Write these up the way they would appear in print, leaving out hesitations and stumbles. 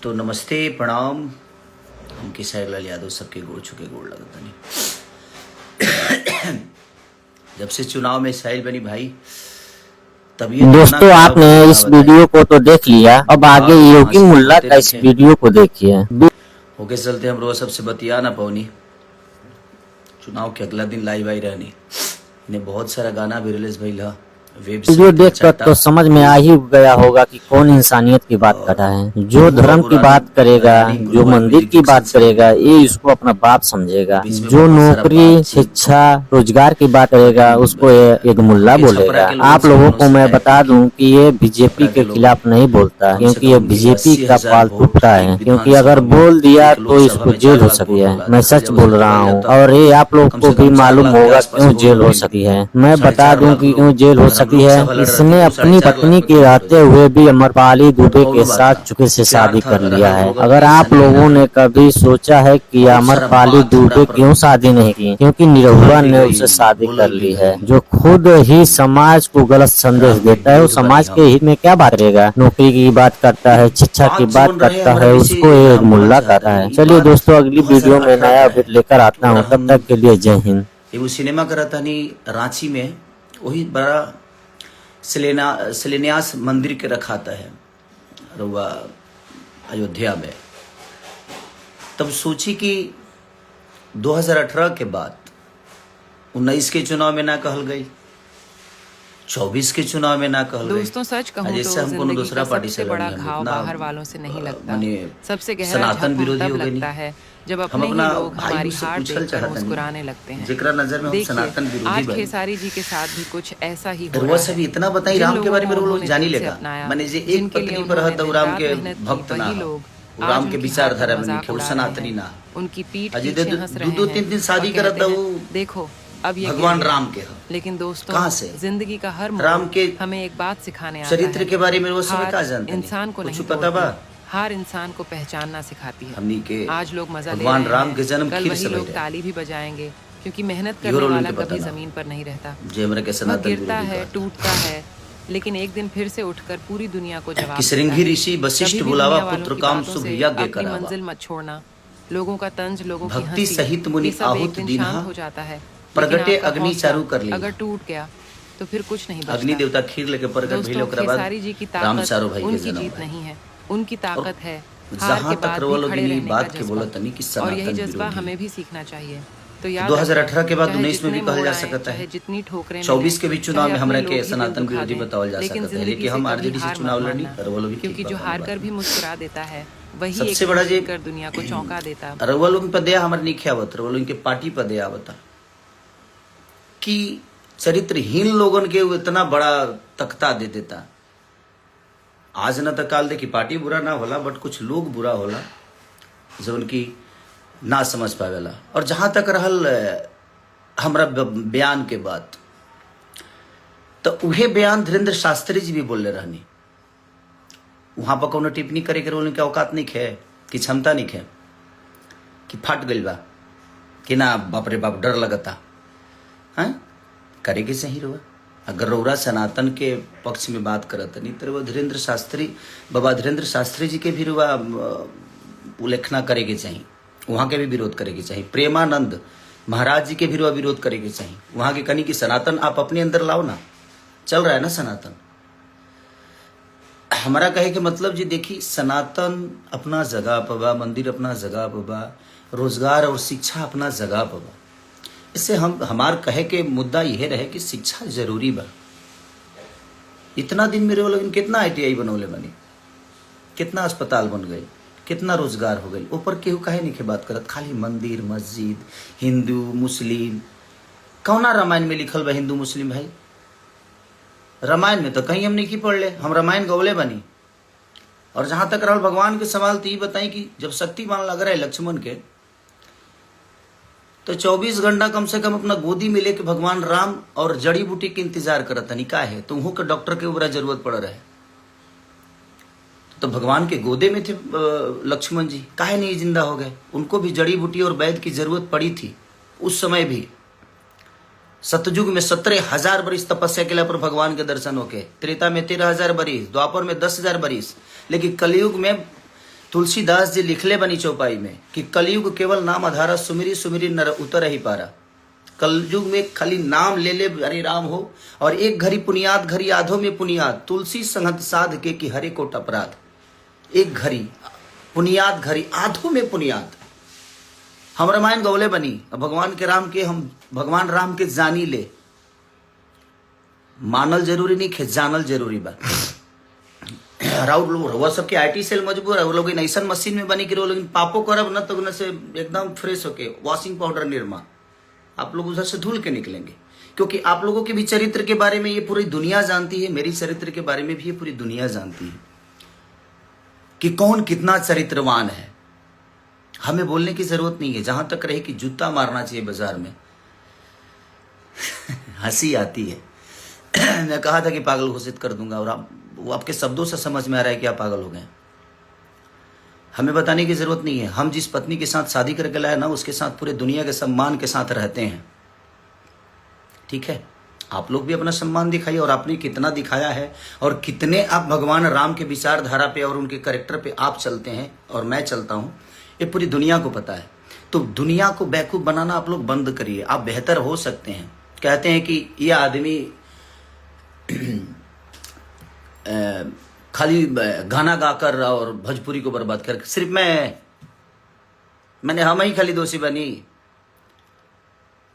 तो नमस्ते प्रणाम। हम किसाई लाल यादव सबके गोड़ छुके गोड़ लगता नहीं। जब से चुनाव में साहिल बनी भाई तब ये दोस्तों आपने इस वीडियो को तो देख लिया, अब आगे योगी मुल्ला का इस वीडियो को देखिए। होके चलते हम रोज सबसे बतिया ना पौनी चुनाव के अगला दिन लाइव आई रहनी इन्हें बहुत सारा गाना भी रिलीज भइल। वीडियो देखकर तो समझ में आ ही गया होगा कि कौन इंसानियत की बात कर रहा है। जो धर्म की बात करेगा, जो मंदिर की बात करेगा, ये इसको अपना बाप समझेगा। जो नौकरी, शिक्षा, रोजगार की बात करेगा उसको एक मुल्ला बोलेगा। आप लोगों को मैं बता दूं कि ये बीजेपी के खिलाफ नहीं बोलता, क्योंकि ये बीजेपी का पाल टूटता है। क्योंकि अगर बोल दिया तो इसको जेल हो सकती है। मैं सच बोल रहा हूँ और ये आप लोग को भी मालूम होगा क्यों जेल हो सकती है। मैं बता दूं कि क्यों जेल हो सकती है। इसने अपनी पत्नी के रहते हुए भी अमरपाली दुबे के साथ चुके से शादी कर लिया है। अगर आप लोगों ने कभी सोचा है कि अमरपाली दुबे क्यों शादी नहीं की, क्योंकि निरहुआ ने उससे शादी कर ली है। जो खुद ही समाज को गलत संदेश देता है वो समाज के हित में क्या बात करेगा। नौकरी की बात करता है, शिक्षा की बात करता है, उसको एक मुल्ला कहता है। चलिए दोस्तों, अगली वीडियो में नया अपडेट लेकर आता हूँ। तब तक के लिए जय हिंद। वो सिनेमा का रहता नहीं रांची में, वही बड़ा शिलान्यास मंदिर के रखाता है रुआ अयोध्या में। तब सोची कि 2018 के बाद 19 के चुनाव में ना कहल गई, 24 के चुनाव में ना कहल गई। दोस्तों सच कहूं तो जिंदगी का सबसे बड़ा घाव बाहर वालों से नहीं लगता, सबसे गहरा सनातन विरोधी हो लगता है जब अपने ही लोग हमारी हार देखकर मुस्कुराने लगते हैं। जिक्र नजर में हम सनातन विरोधी आज खेसारी जी के साथ भी कुछ ऐसा ही हो रहा है। सभी इतना बताई राम के बारे में लोग जानी लेगा। मैंने जे एक पत्नी पर हद राम के भक्त ना हो, राम के विचारधारा में लिखे, सनातनी ना उनकी पीठ पीछे हंस रहे हैं। 2-3 दिन शादी करत वो देखो अब ये भगवान राम के। लेकिन दोस्तों कहां से जिंदगी का हर राम के हमें एक बात सिखाने आता है। चरित्र के बारे में वो सब क्या जानते हैं? इंसान को नहीं पता बा, हर इंसान को पहचानना सिखाती है। हमनी के आज लोग मजा ले भगवान राम के जन्म कल वही लोग ताली भी बजाएंगे, क्योंकि मेहनत करने वाला कभी जमीन पर नहीं रहता। वह गिरता है, टूटता है, लेकिन एक दिन फिर से उठकर पूरी दुनिया को जवाब श्रृंगी ऋषि वशिष्ठ बुलावा पुत्र काम शुभ यज्ञ करावा। मंजिल मत छोड़ना, लोगों का तंज, लोगों की भक्ति सहित मुनि आहुत दीना हो जाता है। प्रगटे अग्नि चारू कर ली। अगर टूट गया तो फिर कुछ नहीं बचता। अग्नि देवता खीर लेके प्रगट भइल, ओकरा बाद खेसारी जी की राम ताकत चारो भाई के उनकी जन्म जीत नहीं है, उनकी ताकत है जहां तक रोल बात के बोला तनी कि और यही सनातन जज्बा विरोधी। हमें भी सीखना चाहिए। तो याद 2018 के बाद चाहे 19 में भी जितने कहल जा मोड़ आए, सकता है, चाहे जितनी ठोकरें 24 के भी चुनाव में चाहे हमरा अपने के लोग ही सनातन दिल दुखा विरोधी दें, बतावल जा लेकिन सकता है। जिंदगी लेकिन से हम कभी आरजेडी से हार चुनाव मत लड़नी मानना, रवलो भी क्योंकि जो हार कर भी मुस्कुरा देता है वही सबसे एक बड़ा जे कर दुनिया को चौंका देता है। रवलो लोग पदे हमर नहीं आवत, रवलो इनके पार्टी पदे आवता कि चरित्रहीन लोगन के इतना बड़ा तख्ता दे देता। आज न तक काल दे की पार्टी बुरा ना होला, बट कुछ लोग बुरा होला जो उनकी ना समझ पावेला। और जहां तक रहल हमरा बयान के बात, तो उहे बयान धीरेन्द्र शास्त्री जी भी बोले रहनी। वहां पर कोनो टिप्पणी करे के रोल के औकात नहीं खे, कि क्षमता नहीं खे, कि फट गइल बा, कि ना बाप रे बाप डर लगता है करे के सही रहुआ। अगर रौरा सनातन के पक्ष में बात करत नहीं तो धीरेन्द्र शास्त्री, बाबा धीरेन्द्र शास्त्री जी के भी रुआ उल्लेखना करे के चाहिए, वहां के भी विरोध करे के चाहिए। प्रेमानंद महाराज जी के भी रुआ विरोध करे के चाहिए। वहां के कनी कि सनातन आप अपने अंदर लाओ ना, चल रहा है ना सनातन। हमारा कहे के मतलब जी देखी, सनातन अपना जगह पर बा, मंदिर अपना जगह पर बा, रोजगार और शिक्षा अपना जगह पर बा। इससे हमार कहे के मुद्दा यह रहे कि शिक्षा जरूरी बा। इतना दिन मेरे लोग कितना ITI बनौले बनी, कितना अस्पताल बन गए, कितना रोजगार हो गई। ऊपर केहू काहे नहीं के बात करत, खाली मंदिर मस्जिद, हिंदू मुस्लिम। कौना रामायण में लिखल बा हिंदू मुस्लिम भाई? रामायण में तो कहीं हम नहीं की पढ़ ले, हम रामायण गौले बनी। और जहां तक रहल भगवान के सवाल, तो ये बताई कि जब शक्तिमान लग रहा है लक्ष्मण के, तो 24 घंटा कम से कम अपना गोदी में लेके भगवान राम और जड़ी बूटी के इंतजार करत नहीं का है, तो उनको के डॉक्टर के ऊपर जरूरत पड़ रहा है। तो भगवान के गोदे में थे लक्ष्मण जी, काहे नहीं जिंदा हो गए? उनको भी जड़ी बूटी और वैद्य की जरूरत पड़ी थी उस समय भी। सतयुग में 17,000 बरिस तपस्या के पर भगवान के दर्शन होके, त्रेता में 13,000 बरिस, द्वापर में 10,000 बरिस, लेकिन कलयुग में तुलसीदास जी लिखले बनी चौपाई में कि कलयुग केवल नाम आधारा, सुमिरी सुमिरी नर उतर ही पारा। कलयुग में खाली नाम ले ले हरे राम हो, और एक घड़ी पुनियाद घड़ी आधो में पुनियाद, तुलसी संगत साध के कि हरे कोट अपराध। एक घड़ी पुनियाद घड़ी आधो में पुनियाद। हम रामायण गौले बनी, अब भगवान के राम के हम भगवान राम के जानी ले, मानल जरूरी नहीं खे, जानल जरूरी बा। राउत लोग रउआ सबके आईटी सेल मजबूर है, वो लोग ऐसा मशीन में बनी कि वो लोग पापो करब न तो उनसे एकदम फ्रेश होके वॉशिंग पाउडर निर्मा, आप लोग उधर से धुल के निकलेंगे। क्योंकि आप लोगों के भी चरित्र के बारे में ये पूरी दुनिया जानती है, मेरी चरित्र के बारे में भी ये पूरी दुनिया जानती है कि कौन कितना चरित्रवान है। हमें बोलने की जरूरत नहीं है, जहां तक रहे कि जूता मारना चाहिए बाजार में। हंसी आती है। मैं कहा था कि पागल घोषित कर दूंगा, और वो आपके शब्दों से समझ में आ रहा है कि आप पागल हो गए। हमें बताने की जरूरत नहीं है। हम जिस पत्नी के साथ शादी करके लाए ना, उसके साथ पूरे दुनिया के सम्मान के साथ रहते हैं। ठीक है, आप लोग भी अपना सम्मान दिखाइए, और आपने कितना दिखाया है, और कितने आप भगवान राम के विचारधारा पे और उनके कैरेक्टर पे आप चलते हैं और मैं चलता हूं, ये पूरी दुनिया को पता है। तो दुनिया को बेवकूफ बनाना आप लोग बंद करिए, आप बेहतर हो सकते हैं। कहते हैं कि ये आदमी खाली गाना गाकर और भोजपुरी को बर्बाद कर, सिर्फ मैंने हम ही खाली दोषी बनी।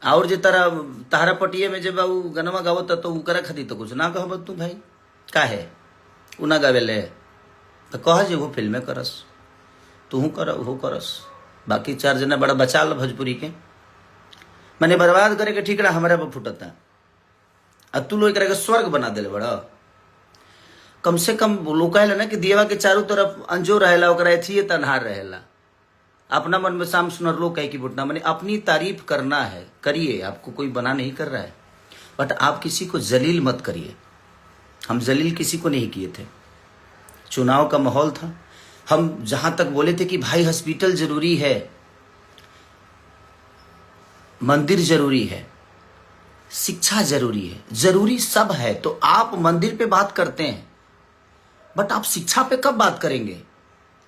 और जे तारा पटिए में जब वो गनवा गावत तो उकरा खाती तो कुछ ना कह तू भाई का है उ ना गावेले तो कह जे वो फिल्में करस, तू कर वो करस, बाकी 4 जना बड़ा बचा ल भोजपुरी के। मैंने बर्बाद करे के ठीकरा हमारा पर फुटता, अब तू लोग एक स्वर्ग बना दिले बड़ा। कम से कम लोग कहला ना कि दियवा के चारों तरफ अंजो रहेला, ओकरा एथिए तन्हार रहेला। अपना मन में शाम सुनर लोग कहे कि बुटना, मैंने अपनी तारीफ करना है, करिए, आपको कोई बना नहीं कर रहा है, बट आप किसी को जलील मत करिए। हम जलील किसी को नहीं किए थे। चुनाव का माहौल था, हम जहां तक बोले थे कि भाई हॉस्पिटल जरूरी है, मंदिर जरूरी है, शिक्षा जरूरी है, जरूरी सब है, तो आप मंदिर पे बात करते हैं, बट आप शिक्षा पे कब बात करेंगे?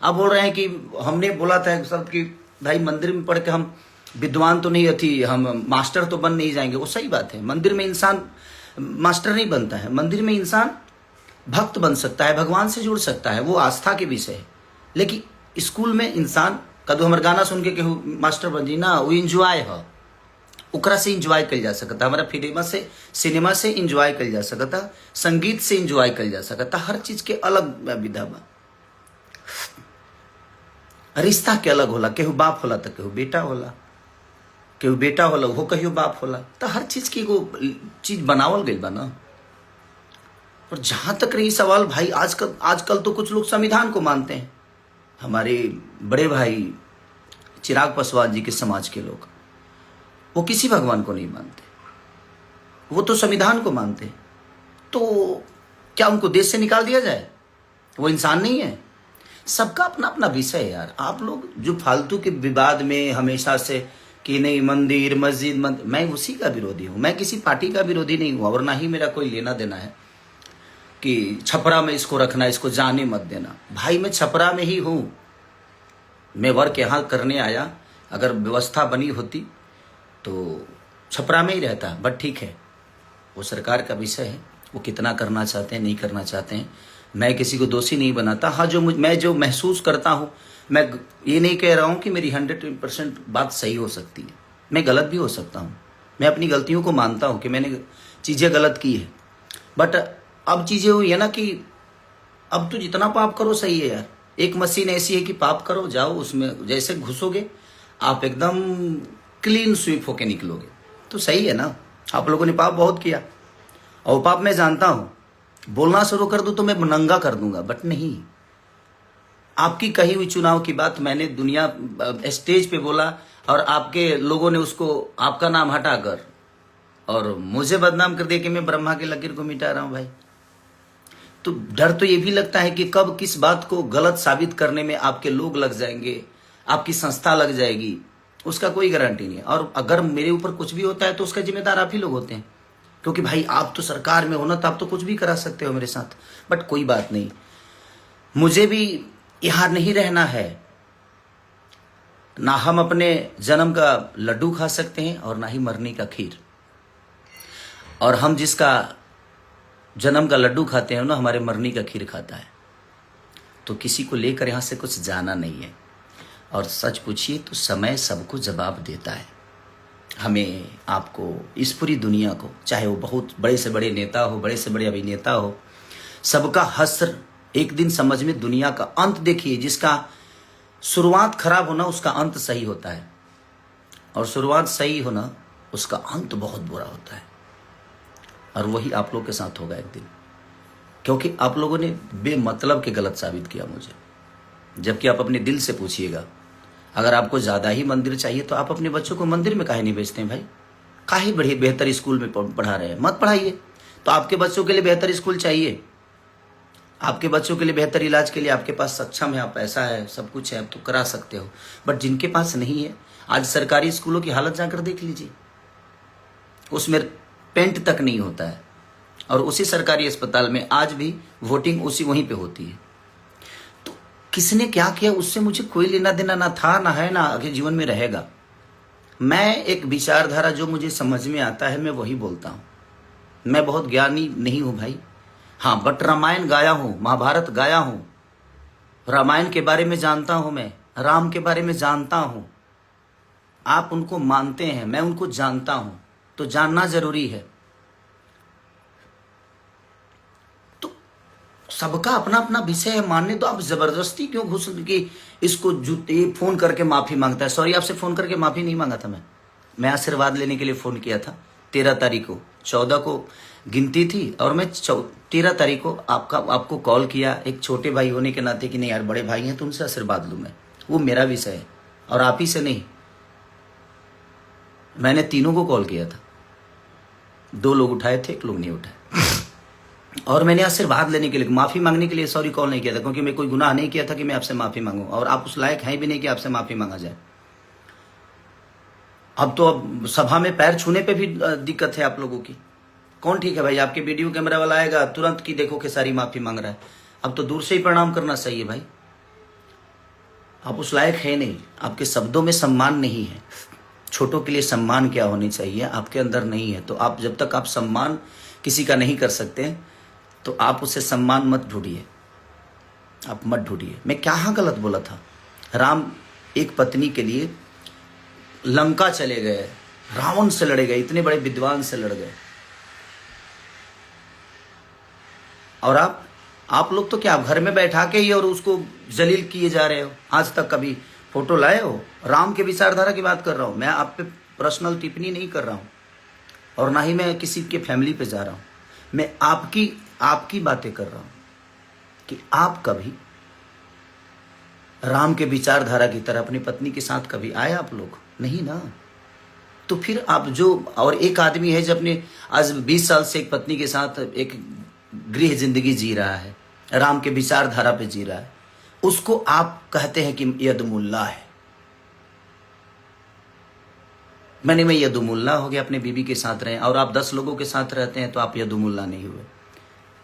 आप बोल रहे हैं कि हमने बोला था सब कि भाई मंदिर में पढ़ के हम विद्वान तो नहीं थी, हम मास्टर तो बन नहीं जाएंगे। वो सही बात है, मंदिर में इंसान मास्टर नहीं बनता है, मंदिर में इंसान भक्त बन सकता है, भगवान से जुड़ सकता है, वो आस्था के विषय है। लेकिन स्कूल में इंसान कदू हमारे गाना सुन के केहू मास्टर बन जी ना, वो इंजॉय है, उकरा से इंजॉय कल जा सकता, हमारा सिनेमा से इंजॉय कल जा सकता, संगीत से इंजॉय कल जा सकता, हर चीज के अलग विधा बा। रिश्ता के अलग होला, केहू बाप होला तो केहू बेटा होला, केहू बेटा होला वो कहियो बाप होला, तो हर चीज की एगो चीज बनावल गई बा ना। और जहां तक रही सवाल भाई, आजकल तो कुछ लोग संविधान को मानते हैं। हमारे बड़े भाई चिराग पासवान जी के समाज के लोग, वो किसी भगवान को नहीं मानते, वो तो संविधान को मानते। तो क्या उनको देश से निकाल दिया जाए? वो इंसान नहीं है? सबका अपना अपना विषय है यार। आप लोग जो फालतू के विवाद में हमेशा से कि नहीं मंदिर मस्जिद मैं उसी का विरोधी हूँ, मैं किसी पार्टी का विरोधी नहीं हूँ, और ना ही मेरा कोई लेना देना है कि छपरा में इसको रखना, इसको जाने मत देना। भाई मैं छपरा में ही हूँ, मैं वर्क यहाँ करने आया, अगर व्यवस्था बनी होती तो छपरा में ही रहता, बट ठीक है, वो सरकार का विषय है, वो कितना करना चाहते हैं नहीं करना चाहते हैं, मैं किसी को दोषी नहीं बनाता। हाँ, मैं जो महसूस करता हूँ, मैं ये नहीं कह रहा हूँ कि मेरी 100% बात सही हो सकती है, मैं गलत भी हो सकता हूँ, मैं अपनी गलतियों को मानता हूँ कि मैंने चीज़ें गलत की है, बट अब चीज़ें हुई है ना कि अब तो जितना पाप करो सही है यार। एक मशीन ऐसी है कि पाप करो, जाओ उसमें जैसे घुसोगे आप एकदम क्लीन स्वीप होके निकलोगे, तो सही है ना। आप लोगों ने पाप बहुत किया, और पाप मैं जानता हूं, बोलना शुरू कर दूं तो मैं नंगा कर दूंगा, बट नहीं। आपकी कही हुई चुनाव की बात मैंने दुनिया स्टेज पे बोला, और आपके लोगों ने उसको आपका नाम हटाकर और मुझे बदनाम कर दिया कि मैं ब्रह्मा की लकीर को मिटा रहा हूं भाई। तो डर तो ये भी लगता है कि कब किस बात को गलत साबित करने में आपके लोग लग जाएंगे, आपकी संस्था लग जाएगी, उसका कोई गारंटी नहीं है। और अगर मेरे ऊपर कुछ भी होता है तो उसका जिम्मेदार आप ही लोग होते हैं, क्योंकि भाई आप तो सरकार में हो ना, तो आप तो कुछ भी करा सकते हो मेरे साथ। बट कोई बात नहीं, मुझे भी यहां नहीं रहना है। ना हम अपने जन्म का लड्डू खा सकते हैं और ना ही मरने का खीर। और हम जिसका जन्म का लड्डू खाते हैं ना, हमारे मरने का खीर खाता है। तो किसी को लेकर यहां से कुछ जाना नहीं है। और सच पूछिए तो समय सबको जवाब देता है। हमें, आपको, इस पूरी दुनिया को, चाहे वो बहुत बड़े से बड़े नेता हो, बड़े से बड़े अभिनेता हो, सबका हश्र एक दिन समझ में, दुनिया का अंत देखिए। जिसका शुरुआत खराब होना, उसका अंत सही होता है। और शुरुआत सही होना, उसका अंत बहुत बुरा होता है। और वही आप लोग के साथ होगा एक दिन, क्योंकि आप लोगों ने बेमतलब के गलत साबित किया मुझे। जबकि आप अपने दिल से पूछिएगा, अगर आपको ज्यादा ही मंदिर चाहिए तो आप अपने बच्चों को मंदिर में काहे नहीं भेजते हैं भाई? काहे बड़े बेहतर स्कूल में पढ़ा रहे हैं? मत पढ़ाइए। तो आपके बच्चों के लिए बेहतर स्कूल चाहिए, आपके बच्चों के लिए बेहतर इलाज के लिए आपके पास सक्षम है, आप पैसा है, सब कुछ है, आप तो करा सकते हो। बट जिनके पास नहीं है, आज सरकारी स्कूलों की हालत जाकर देख लीजिए, उसमें पेंट तक नहीं होता है। और उसी सरकारी अस्पताल में आज भी वोटिंग उसी वहीं पे होती है। तो किसने क्या किया उससे मुझे कोई लेना देना ना था, ना है, ना आगे जीवन में रहेगा। मैं एक विचारधारा जो मुझे समझ में आता है मैं वही बोलता हूं। मैं बहुत ज्ञानी नहीं हूं भाई, हाँ, बट रामायण गाया हूं, महाभारत गाया हूं, रामायण के बारे में जानता हूं, मैं राम के बारे में जानता हूं। आप उनको मानते हैं, मैं उनको जानता हूं, तो जानना जरूरी है। तो सबका अपना अपना विषय है, मानने तो आप जबरदस्ती क्यों घुस के इसको जूते फोन करके माफी मांगता है? सॉरी, आपसे फोन करके माफी नहीं मांगा था मैं आशीर्वाद लेने के लिए फोन किया था। 13 तारीख को, 14 को गिनती थी और मैं 13 तारीख को आपको कॉल किया, एक छोटे भाई होने के नाते कि नहीं यार बड़े भाई हैं तो उनसे आशीर्वाद लूं मैं, वो मेरा विषय है और आप ही से नहीं। मैंने तीनों को कॉल किया था, 2 लोग उठाए थे, 1 लोग नहीं उठाए। और मैंने आशीर्वाद लेने के लिए, माफी मांगने के लिए सॉरी कॉल नहीं किया था, क्योंकि मैं कोई गुनाह नहीं किया था कि मैं आपसे माफी मांगूं, और आप उस लायक हैं भी नहीं कि आपसे माफी मांगा जाए। अब तो सभा में पैर छूने पे भी दिक्कत है आप लोगों की। कौन ठीक है भाई? आपके वीडियो कैमरा वाला आएगा तुरंत की देखो कि सारी माफी मांग रहा है। अब तो दूर से ही प्रणाम करना सही है भाई। आप उस लायक है नहीं, आपके शब्दों में सम्मान नहीं है। छोटों के लिए सम्मान क्या होनी चाहिए आपके अंदर नहीं है। तो आप जब तक आप सम्मान किसी का नहीं कर सकते तो आप उसे सम्मान मत ढूंढिए, आप मत ढूंढिए। मैं कहाँ गलत बोला था? राम एक पत्नी के लिए लंका चले गए, रावण से लड़े गए, इतने बड़े विद्वान से लड़ गए। और आप लोग तो क्या, आप घर में बैठा के ही और उसको जलील किए जा रहे हो। आज तक कभी फोटो लाए हो? राम के विचारधारा की बात कर रहा हूं मैं, आप पे पर्सनल टिप्पणी नहीं कर रहा हूं और ना ही मैं किसी के फैमिली पे जा रहा हूं। मैं आपकी बातें कर रहा हूं कि आप कभी राम के विचारधारा की तरह अपनी पत्नी के साथ कभी आए? आप लोग नहीं ना। तो फिर आप जो, और एक आदमी है जो अपने आज 20 साल से एक पत्नी के साथ एक गृह जिंदगी जी रहा है, राम के विचारधारा पे जी रहा है, उसको आप कहते हैं कि यदुमुल्ला है। मैं यदुमुल्ला हो गया, अपने बीबी के साथ रहे, और आप 10 लोगों के साथ रहते हैं तो आप यदुमुल्ला नहीं हुए।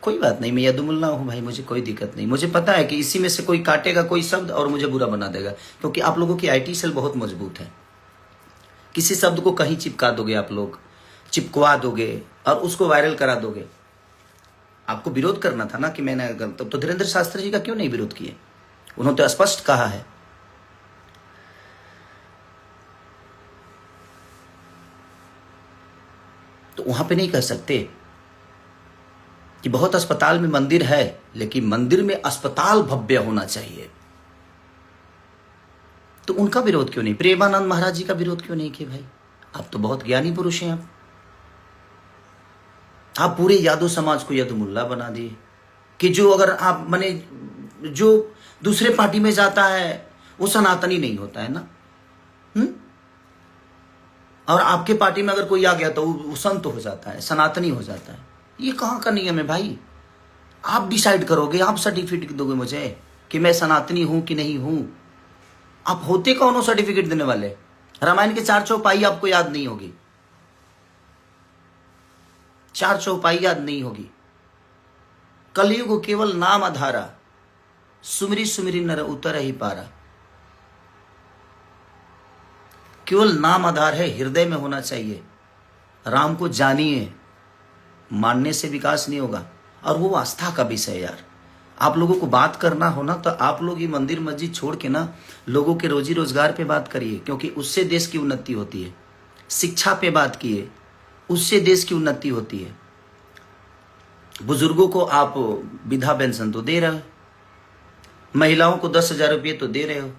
कोई बात नहीं, मैं यदुमुल्ला हूं भाई, मुझे कोई दिक्कत नहीं। मुझे पता है कि इसी में से कोई काटेगा कोई शब्द और मुझे बुरा बना देगा, क्योंकि आप लोगों की आईटी सेल बहुत मजबूत है। किसी शब्द को कहीं चिपका दोगे, आप लोग चिपकवा दोगे और उसको वायरल करा दोगे। आपको विरोध करना था ना कि मैंने, तो धीरेन्द्र शास्त्री जी का क्यों नहीं विरोध किए? उन्होंने तो स्पष्ट कहा है। तो वहां पे नहीं कह सकते कि बहुत अस्पताल में मंदिर है, लेकिन मंदिर में अस्पताल भव्य होना चाहिए। तो उनका विरोध क्यों नहीं? प्रेमानंद महाराज जी का विरोध क्यों नहीं किए भाई? आप तो बहुत ज्ञानी पुरुष हैं। आप पूरे यादव समाज को यदुमुल्ला बना दिए कि जो अगर आप माने जो दूसरे पार्टी में जाता है वो सनातनी नहीं होता है ना। और आपके पार्टी में अगर कोई आ गया तो वो संत हो जाता है, सनातनी हो जाता है। ये कहाँ का नियम है भाई? आप डिसाइड करोगे, आप सर्टिफिकेट दोगे मुझे कि मैं सनातनी हूं कि नहीं हूं। आप होते कौन हो सर्टिफिकेट देने वाले? रामायण के 4 चौपाई आपको याद नहीं होगी, 4 चौपाई याद नहीं होगी। कलयुग केवल नाम आधारा, सुमरी सुमरी नर उतर ही पारा। केवल नाम आधार है, हृदय में होना चाहिए। राम को जानिए, मानने से विकास नहीं होगा। और वो आस्था का विषय है यार। आप लोगों को बात करना हो ना तो आप लोग ये मंदिर मस्जिद छोड़ के ना लोगों के रोजी रोजगार पे बात करिए, क्योंकि उससे देश की उन्नति होती है। शिक्षा पे बात किए, उससे देश की उन्नति होती है। बुजुर्गों को आप विधवा पेंशन तो दे रहे हो, महिलाओं को 10,000 रुपये तो दे रहे हो,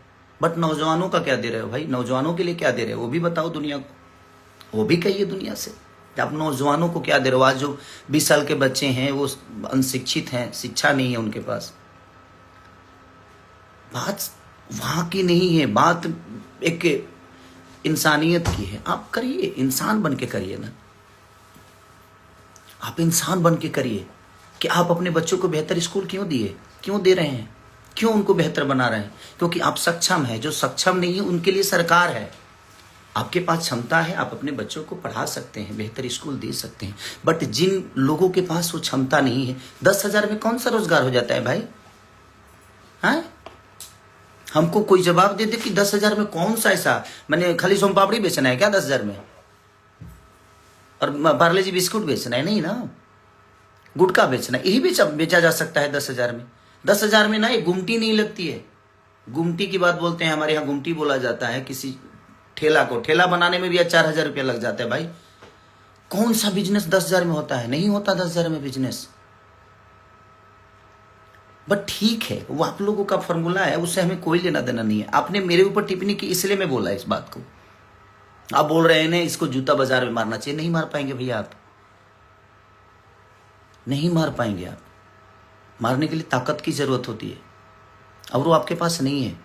बट नौजवानों का क्या दे रहे हो भाई? नौजवानों के लिए क्या दे रहे हो वो भी बताओ दुनिया को। वो भी कहिए दुनिया से आप नौजवानों को क्या दे रहे हो। आज जो 20 साल के बच्चे हैं वो अनशिक्षित हैं, शिक्षा नहीं है उनके पास। बात वहां की नहीं है, बात एक इंसानियत की है। आप करिए, इंसान बन के करिए ना, आप इंसान बन के करिए कि आप अपने बच्चों को बेहतर स्कूल क्यों दिए, क्यों दे रहे हैं, क्यों उनको बेहतर बना रहे हैं? क्योंकि आप सक्षम हैं। जो सक्षम नहीं है उनके लिए सरकार है। आपके पास क्षमता है, आप अपने बच्चों को पढ़ा सकते हैं, बेहतर स्कूल दे सकते हैं। बट जिन लोगों के पास वो क्षमता नहीं है, 10,000 में कौन सा रोजगार हो जाता है भाई? हैं? हमको कोई जवाब दे दे कि 10,000 में कौन सा ऐसा, मैंने खाली सोम पापड़ी बेचना है क्या 10,000 में? और पार्ले जी बिस्कुट बेचना है? नहीं ना, गुटखा बेचना है, यही बेचा जा सकता है 10,000 में। 10,000 में ना एक गुमटी नहीं लगती है। गुमटी की बात बोलते हैं, हमारे यहाँ गुमटी बोला जाता है किसी ठेला को। ठेला बनाने में भी 4,000 रुपया लग जाता है भाई। कौन सा बिजनेस 10,000 में होता है? नहीं होता 10,000 में बिजनेस। बट ठीक है, वो आप लोगों का फॉर्मूला है, उससे हमें कोई लेना देना नहीं है। आपने मेरे ऊपर टिप्पणी की इसलिए मैं बोला इस बात को। आप बोल रहे हैं इसको जूता बाजार में मारना चाहिए। नहीं मार पाएंगे भैया, आप नहीं मार पाएंगे। आप मारने के लिए ताकत की जरूरत होती है और वो आपके पास नहीं है।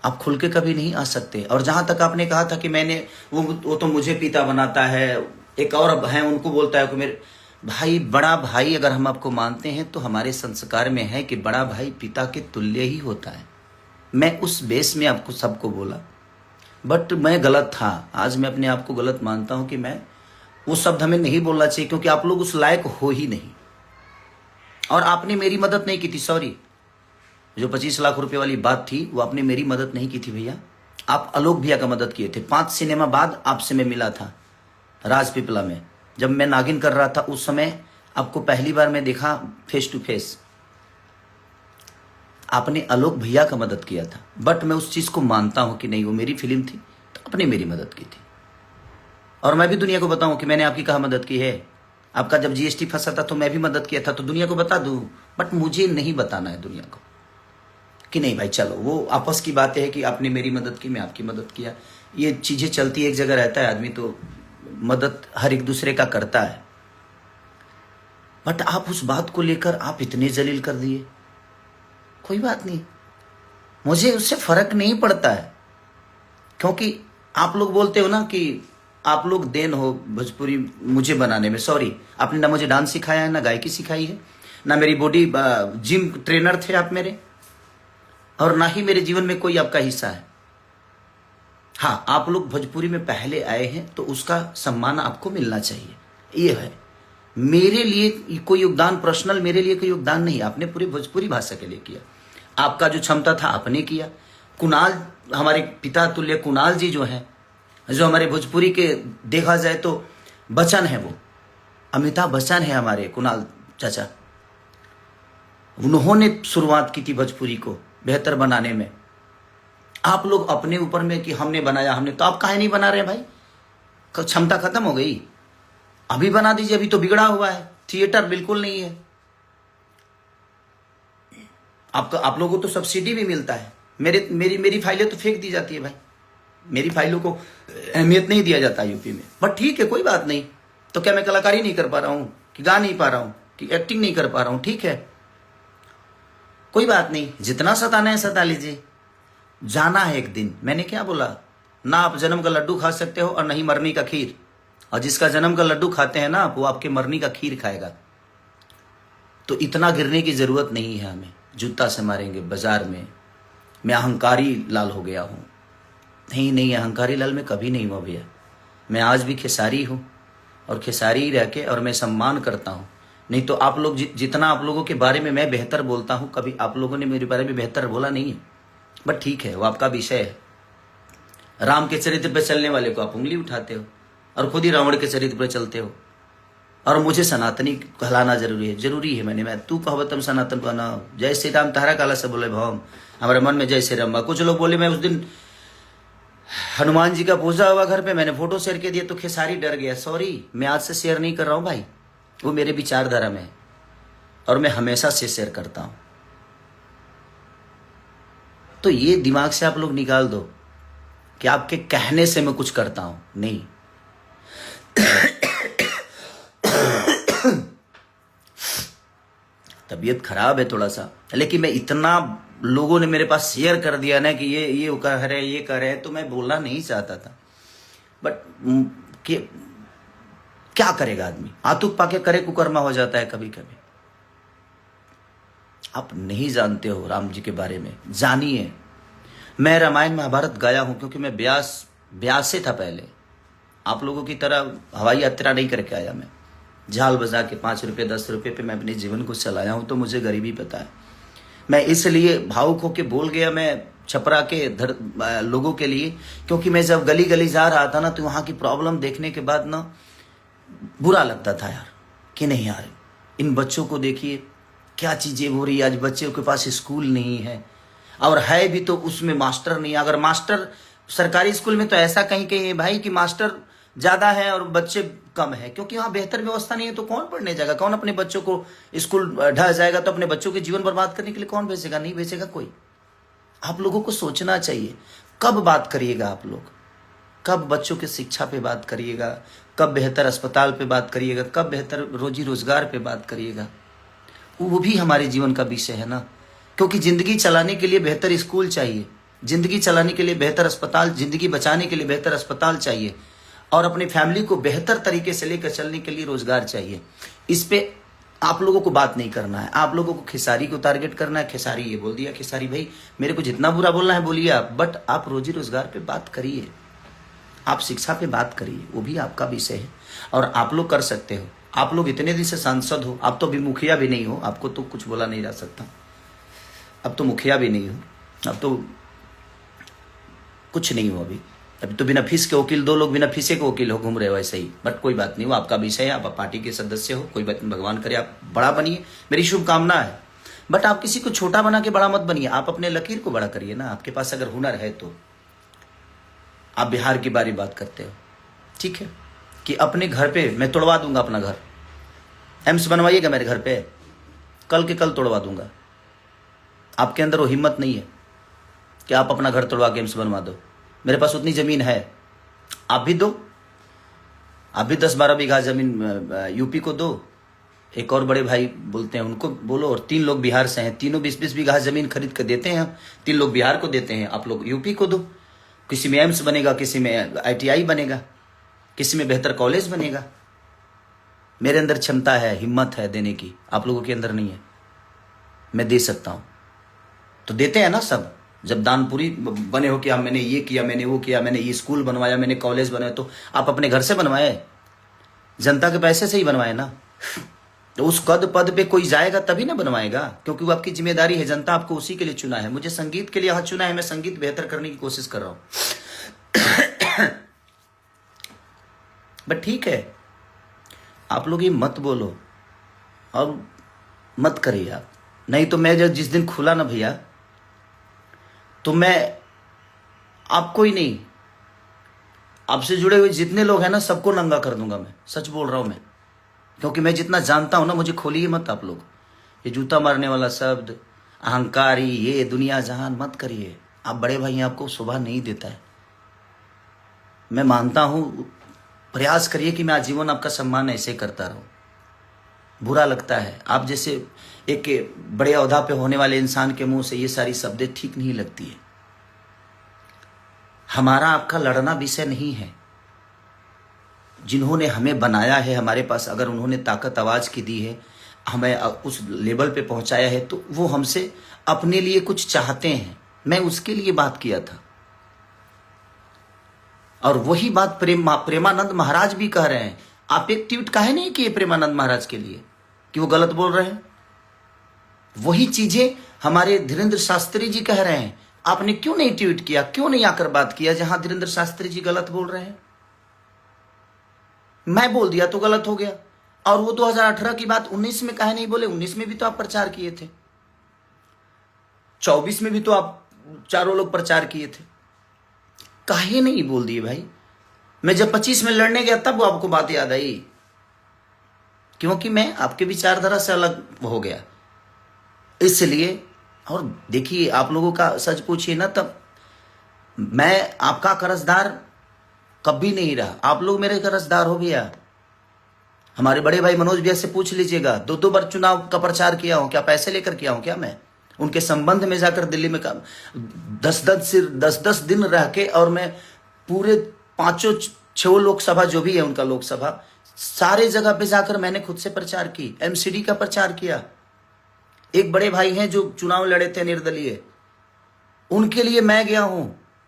आप खुल के कभी नहीं आ सकते। और जहां तक आपने कहा था कि मैंने वो तो मुझे पिता बनाता है, एक और है उनको बोलता है कि मेरे भाई, बड़ा भाई अगर हम आपको मानते हैं तो हमारे संस्कार में है कि बड़ा भाई पिता के तुल्य ही होता है। मैं उस बेस में आपको सबको बोला, बट मैं गलत था। आज मैं अपने आप को गलत मानता हूं कि मैं वो शब्द हमें नहीं बोलना चाहिए, क्योंकि आप लोग उस लायक हो ही नहीं। और आपने मेरी मदद नहीं की थी, सॉरी। जो 25 लाख रुपए वाली बात थी वो आपने मेरी मदद नहीं की थी भैया। आप आलोक भैया का मदद किए थे। 5 सिनेमा बाद आपसे मैं मिला था राजपीपला में, जब मैं नागिन कर रहा था। उस समय आपको पहली बार मैं देखा फेस टू फेस। आपने आलोक भैया का मदद किया था। बट मैं उस चीज को मानता हूं कि नहीं, वो मेरी फिल्म थी तो आपने मेरी मदद की थी। और मैं भी दुनिया को बताऊं कि मैंने आपकी कहाँ मदद की है। आपका जब जीएसटी फंसा था तो मैं भी मदद किया था, तो दुनिया को बता दूं। बट मुझे नहीं बताना है दुनिया को कि नहीं भाई चलो, वो आपस की बात है कि आपने मेरी मदद की, मैं आपकी मदद किया। ये चीजें चलती है, एक जगह रहता है आदमी तो मदद हर एक दूसरे का करता है। बट आप उस बात को लेकर आप इतने जलील कर दिए। कोई बात नहीं, मुझे उससे फर्क नहीं पड़ता है, क्योंकि आप लोग बोलते हो ना कि आप लोग देन हो भोजपुरी मुझे बनाने में। सॉरी, आपने ना मुझे डांस सिखाया है, ना गायकी सिखाई है, ना मेरी बॉडी जिम ट्रेनर थे आप मेरे, और ना ही मेरे जीवन में कोई आपका हिस्सा है। हाँ, आप लोग भोजपुरी में पहले आए हैं तो उसका सम्मान आपको मिलना चाहिए। ये है मेरे लिए कोई योगदान, पर्सनल मेरे लिए कोई योगदान नहीं। आपने पूरी भोजपुरी भाषा के लिए किया। आपका जो क्षमता था आपने किया। कुणाल, हमारे पिता तुल्य कुणाल जी जो हैं, जो हमारे भोजपुरी के देखा जाए तो बच्चन है, वो अमिताभ बच्चन है हमारे कुणाल चाचा। उन्होंने शुरुआत की थी भोजपुरी को बेहतर बनाने में। आप लोग अपने ऊपर में कि हमने बनाया, हमने, तो आप काहे नहीं बना रहे भाई? क्षमता खत्म हो गई? अभी बना दीजिए, अभी तो बिगड़ा हुआ है, थिएटर बिल्कुल नहीं है। आप लोगों को तो सब्सिडी भी मिलता है। मेरी फाइलें तो फेंक दी जाती है भाई। मेरी फाइलों को अहमियत नहीं दिया जाता यूपी में। बट ठीक है, कोई बात नहीं। तो क्या मैं कलाकारी नहीं कर पा रहा हूं, कि गा नहीं पा रहा हूं, कि एक्टिंग नहीं कर पा रहा हूं? ठीक है, कोई बात नहीं। जितना सताना है सता लीजिए, जाना है एक दिन। मैंने क्या बोला? ना आप जन्म का लड्डू खा सकते हो और नहीं मरनी का खीर। और जिसका जन्म का लड्डू खाते हैं ना, वो आपके मरनी का खीर खाएगा। तो इतना गिरने की जरूरत नहीं है हमें। जूता से मारेंगे बाजार में। मैं अहंकारी लाल हो गया हूं? नहीं, अहंकारी लाल में कभी नहीं हुआ भैया। मैं आज भी खेसारी हूं और खेसारी ही रह के, और मैं सम्मान करता हूं नहीं तो आप लोग जितना आप लोगों के बारे में मैं बेहतर बोलता हूं, कभी आप लोगों ने मेरे बारे में बेहतर बोला नहीं है। बट ठीक है, वो आपका विषय है। राम के चरित्र पर चलने वाले को आप उंगली उठाते हो और खुद ही रावण के चरित्र पर चलते हो। और मुझे सनातनी कहलाना जरूरी है। मैं तू कहवतम सनातन बना, जय श्री राम तारा काला से बोले भवम, हमारे मन में जय श्री राम। कुछ लोग बोले मैं उस दिन हनुमान जी का पूजा हुआ घर पे, मैंने फोटो शेयर कर दिया तो खेसारी डर गया। सॉरी, मैं आज से शेयर नहीं कर रहा हूं भाई, वो मेरे विचारधारा में है और मैं हमेशा से शेयर करता हूं। तो ये दिमाग से आप लोग निकाल दो कि आपके कहने से मैं कुछ करता हूं, नहीं। तबीयत खराब है थोड़ा सा, लेकिन मैं इतना लोगों ने मेरे पास शेयर कर दिया ना कि ये कर रहे, ये कर रहे, तो मैं बोलना नहीं चाहता था। बट क्या करेगा आदमी, आतुक पाके करे कुकर्मा हो जाता है कभी कभी। आप नहीं जानते हो राम जी के बारे में, जानिए। मैं रामायण महाभारत गाया हूं क्योंकि मैं ब्यास से था पहले। आप लोगों की तरह हवाई यात्रा नहीं करके आया मैं। झाल बजा के 5 रुपये 10 रुपये पे मैं अपने जीवन को चलाया हूं, तो मुझे गरीबी पता है। मैं इसलिए भावुक होके बोल गया, मैं छपरा के लोगों के लिए, क्योंकि मैं जब गली गली जा रहा था ना, तो वहां की प्रॉब्लम देखने के बाद ना बुरा लगता था यार, कि नहीं यार, इन बच्चों को देखिए क्या चीजें हो रही है। आज बच्चों के पास स्कूल नहीं है, और है भी तो उसमें मास्टर नहीं। अगर मास्टर सरकारी स्कूल में तो ऐसा कहीं कहीं भाई कि मास्टर ज्यादा है और बच्चे कम है, क्योंकि वहां बेहतर व्यवस्था नहीं है। तो कौन पढ़ने जाएगा, कौन अपने बच्चों को स्कूल ढह जाएगा, तो अपने बच्चों के जीवन बर्बाद करने के लिए कौन भेजेगा, नहीं भेजेगा कोई। आप लोगों को सोचना चाहिए, कब बात करिएगा आप लोग, कब बच्चों की शिक्षा पे बात करिएगा, कब बेहतर अस्पताल पे बात करिएगा, कब बेहतर रोजी रोजगार पे बात करिएगा। वो भी हमारे जीवन का विषय है ना, क्योंकि जिंदगी चलाने के लिए बेहतर स्कूल चाहिए, जिंदगी चलाने के लिए बेहतर अस्पताल, जिंदगी बचाने के लिए बेहतर अस्पताल चाहिए, और अपनी फैमिली को बेहतर तरीके से लेकर चलने के लिए रोजगार चाहिए। इस पे आप लोगों को बात नहीं करना है, आप लोगों को खेसारी को टारगेट करना है। खेसारी ये बोल दिया, खेसारी भाई मेरे को जितना बुरा बोलना है बोलिए आप, बट आप रोजी रोजगार पे बात करिए, आप शिक्षा पे बात करिए, वो भी आपका विषय है और आप लोग कर सकते हो। आप लोग इतने दिन से सांसद हो, आप तो अभी मुखिया भी नहीं हो, आपको तो कुछ बोला नहीं जा सकता। अब तो मुखिया भी नहीं हो, अब तो कुछ नहीं हो अभी तो बिना फीस के वकील, 2 लोग बिना फीसे के वकील हो घूम रहे हो ऐसे ही। बट कोई बात नहीं, वो आपका विषय है, आप पार्टी के सदस्य हो, कोई बात नहीं, भगवान करे आप बड़ा बनिए, मेरी शुभकामना है। बट आप किसी को छोटा बना के बड़ा मत बनिए, आप अपने लकीर को बड़ा करिए ना। आपके पास अगर हुनर है तो आप बिहार की बारी बात करते हो, ठीक है, कि अपने घर पे मैं तोड़वा दूंगा अपना घर, एम्स बनवाइएगा मेरे घर पे, कल के कल तोड़वा दूंगा। आपके अंदर वो हिम्मत नहीं है कि आप अपना घर तोड़वा के एम्स बनवा दो। मेरे पास उतनी जमीन है, आप भी दो, आप भी 10-12 बीघा जमीन यूपी को दो। एक और बड़े भाई बोलते हैं उनको बोलो, और 3 लोग बिहार से हैं, तीनों 20-20 बीघा जमीन खरीद कर देते हैं, 3 लोग बिहार को देते हैं, आप लोग यूपी को दो। किसी में एम्स बनेगा, किसी में ITI बनेगा, किसी में बेहतर कॉलेज बनेगा। मेरे अंदर क्षमता है, हिम्मत है देने की, आप लोगों के अंदर नहीं है। मैं दे सकता हूं, तो देते हैं ना सब। जब दानपुरी बने हो कि हाँ मैंने ये किया, मैंने वो किया, मैंने ये स्कूल बनवाया, मैंने कॉलेज बनवाया, तो आप अपने घर से बनवाए, जनता के पैसे से ही बनवाए ना। तो उस पद पे कोई जाएगा तभी ना बनवाएगा, क्योंकि वो आपकी जिम्मेदारी है, जनता आपको उसी के लिए चुना है। मुझे संगीत के लिए यहाँ चुना है, मैं संगीत बेहतर करने की कोशिश कर रहा हूं। बट ठीक है, आप लोग ये मत बोलो और मत करिए आप, नहीं तो मैं जब जिस दिन खुला ना भैया, तो मैं आपको ही नहीं, आपसे जुड़े हुए जितने लोग हैं ना सबको नंगा कर दूंगा। मैं सच बोल रहा हूं मैं, क्योंकि मैं जितना जानता हूं ना, मुझे खोलिए मत आप लोग। ये जूता मारने वाला शब्द, अहंकारी, ये दुनिया जहान मत करिए। आप बड़े भाई हैं, आपको शोभा नहीं देता है। मैं मानता हूं, प्रयास करिए कि मैं आजीवन आपका सम्मान ऐसे करता रहूं। बुरा लगता है, आप जैसे एक बड़े ओहदा पे होने वाले इंसान के मुंह से ये सारी शब्दें ठीक नहीं लगती है। हमारा आपका लड़ना विषय नहीं है। जिन्होंने हमें बनाया है, हमारे पास अगर उन्होंने ताकत आवाज की दी है, हमें उस लेवल पे पहुंचाया है, तो वो हमसे अपने लिए कुछ चाहते हैं। मैं उसके लिए बात किया था, और वही बात प्रेमानंद महाराज भी कह रहे हैं। आप एक ट्वीट काहे नहीं किए प्रेमानंद महाराज के लिए? कि वो गलत बोल रहे हैं? वही चीजें हमारे धीरेन्द्र शास्त्री जी कह रहे हैं। आपने क्यों नहीं ट्वीट किया, क्यों नहीं आकर बात किया जहां धीरेन्द्र शास्त्री जी गलत बोल रहे हैं? मैं बोल दिया तो गलत हो गया। और वो 2018 की बात 19 में काहे नहीं बोले? 19 में भी तो आप प्रचार किए थे, 24 में भी तो आप चारों लोग प्रचार किए थे, काहे नहीं बोल दिए भाई? मैं जब 25 में लड़ने गया तब आपको बात याद आई, क्योंकि मैं आपके विचारधारा से अलग हो गया इसलिए। और देखिए, आप लोगों का सच पूछिए ना, तब मैं आपका कर्जदार कभी नहीं रहा, आप लोग मेरे कर्जदार हो भैया। हमारे बड़े भाई मनोज भैया से पूछ लीजिएगा, 2 बार चुनाव का प्रचार किया हूं क्या? पैसे लेकर किया हूं क्या? मैं उनके संबंध में जाकर दिल्ली में 10-10 दिन रह के, और मैं पूरे 5-6 लोकसभा जो भी है उनका लोकसभा, सारे जगह पे जाकर मैंने खुद से प्रचार की, एमसीडी का प्रचार किया। एक बड़े भाई हैं जो चुनाव लड़े थे निर्दलीय, उनके लिए मैं गया हूं,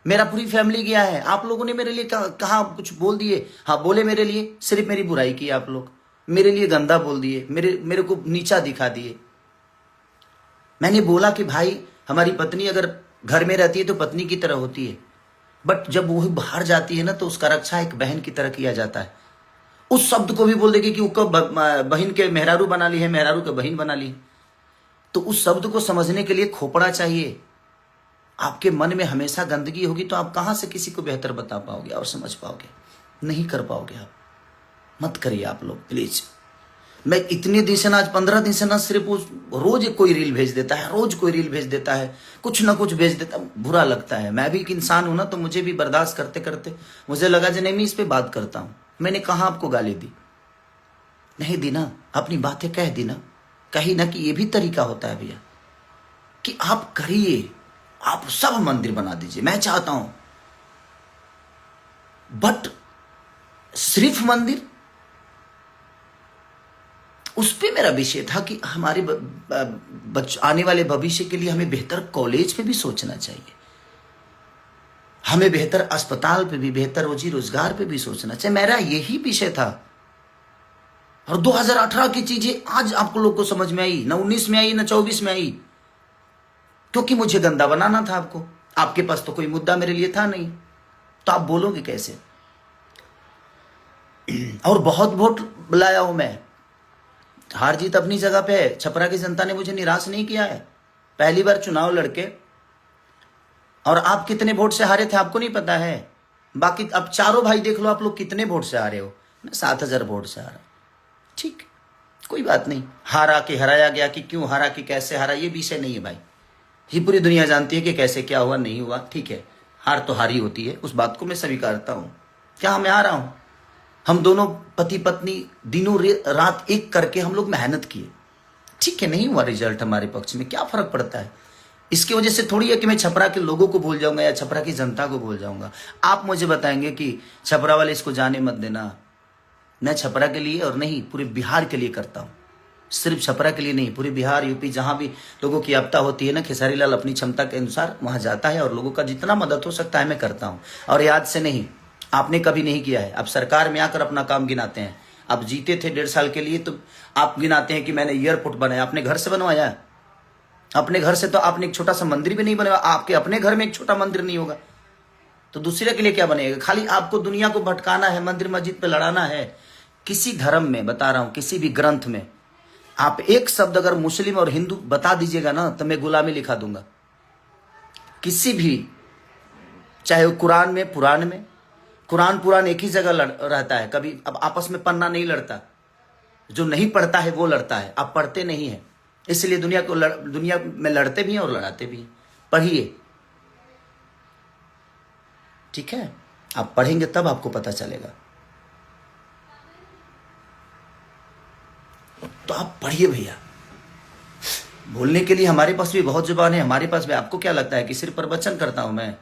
मेरा पूरी फैमिली गया है। आप लोगों ने मेरे लिए कहा कुछ बोल दिए? हाँ बोले, मेरे लिए सिर्फ मेरी बुराई की आप लोग, मेरे लिए गंदा बोल दिए, मेरे को नीचा दिखा दिए। मैंने बोला कि भाई, हमारी पत्नी अगर घर में रहती है तो पत्नी की तरह होती है, बट जब वो बाहर जाती है ना तो उसका रक्षा एक बहन की तरह किया जाता है। उस शब्द को भी बोल देगी कि उसको बहन के मेहरारू बना ली है, मेहरारू के बहन बना ली है। तो उस शब्द को समझने के लिए खोपड़ा चाहिए। आपके मन में हमेशा गंदगी होगी तो आप कहां से किसी को बेहतर बता पाओगे और समझ पाओगे? नहीं कर पाओगे आप। मत करिए आप लोग प्लीज। मैं इतने दिन से ना, आज 15 दिन से ना, सिर्फ रोज कोई रील भेज देता है, रोज कोई रील भेज देता है, कुछ ना कुछ भेज देता है, बुरा लगता है। मैं भी एक इंसान हूं ना, तो मुझे भी बर्दाश्त करते करते मुझे लगा जो नहीं, मैं इस पे बात करता हूं। मैंने कहा आपको गाली दी? नहीं दी ना, अपनी बातें कह दी ना, कही ना कि ये भी तरीका होता है भैया, कि आप करिए, आप सब मंदिर बना दीजिए, मैं चाहता हूं, बट सिर्फ मंदिर, उस पे मेरा विषय था कि हमारे आने वाले भविष्य के लिए हमें बेहतर कॉलेज पे भी सोचना चाहिए, हमें बेहतर अस्पताल पे भी, बेहतर रोजी रोजगार पे भी सोचना चाहिए। मेरा यही विषय था। और 2018 की चीजें आज आपको लोग को समझ में आई, ना 19 में आई, ना 24 में आई, क्योंकि मुझे गंदा बनाना था आपको। आपके पास तो कोई मुद्दा मेरे लिए था नहीं, तो आप बोलोगे कैसे? और बहुत वोट लाया हूं मैं, हार जीत अपनी जगह पे है। छपरा की जनता ने मुझे निराश नहीं किया है। पहली बार चुनाव लड़के, और आप कितने वोट से हारे थे आपको नहीं पता है। बाकी अब चारों भाई देख लो, आप लोग कितने वोट से हारे हो। मैं 7000 वोट से हारा, ठीक, कोई बात नहीं। हारा कि हराया गया, कि क्यों हारा, कि कैसे हारा, ये विषय नहीं है भाई। ये पूरी दुनिया जानती है कि कैसे क्या हुआ, नहीं हुआ, ठीक है। हार तो हारी होती है, उस बात को मैं स्वीकारता हूं। क्या मैं हारा हूं? हम दोनों पति पत्नी दिनों रात एक करके हम लोग मेहनत किए, ठीक है, नहीं हुआ रिजल्ट हमारे पक्ष में, क्या फर्क पड़ता है? इसकी वजह से थोड़ी है कि मैं छपरा के लोगों को भूल जाऊंगा या छपरा की जनता को भूल जाऊंगा। आप मुझे बताएंगे कि छपरा वाले इसको जाने मत देना। मैं छपरा के लिए और नहीं, पूरे बिहार के लिए करता हूं, सिर्फ छपरा के लिए नहीं, पूरे बिहार यूपी जहां भी लोगों की आपदा होती है ना, खेसारी लाल अपनी क्षमता के अनुसार वहां जाता है और लोगों का जितना मदद हो सकता है मैं करता हूं। और याद से नहीं, आपने कभी नहीं किया है। अब सरकार में आकर अपना काम गिनाते हैं। आप जीते थे 1.5 साल के लिए, तो आप गिनाते हैं कि मैंने एयरपोर्ट बनाया। अपने घर से बनवाया? अपने घर से तो आपने एक छोटा सा मंदिर भी नहीं बनवाया। आपके अपने घर में एक छोटा मंदिर नहीं होगा तो दूसरे के लिए क्या बनेगा? खाली आपको दुनिया को भटकाना है, मंदिर मस्जिद पे लड़ाना है। किसी धर्म में, बता रहा हूं, किसी भी ग्रंथ में आप एक शब्द अगर मुस्लिम और हिंदू बता दीजिएगा ना, तो मैं गुलामी लिखा दूंगा। किसी भी, चाहे वो कुरान में, पुराण में, कुरान पुराण एक ही जगह रहता है, कभी अब आपस में पन्ना नहीं लड़ता। जो नहीं पढ़ता है वो लड़ता है, आप पढ़ते नहीं है, इसलिए दुनिया में लड़ते भी हैं और लड़ाते भी हैं। पढ़िए, ठीक है, आप पढ़ेंगे तब आपको पता चलेगा। तो आप पढ़िए भैया। बोलने के लिए हमारे पास भी बहुत जुबान है, हमारे पास भी। आपको क्या लगता है कि सिर्फ प्रवचन करता हूं मैं?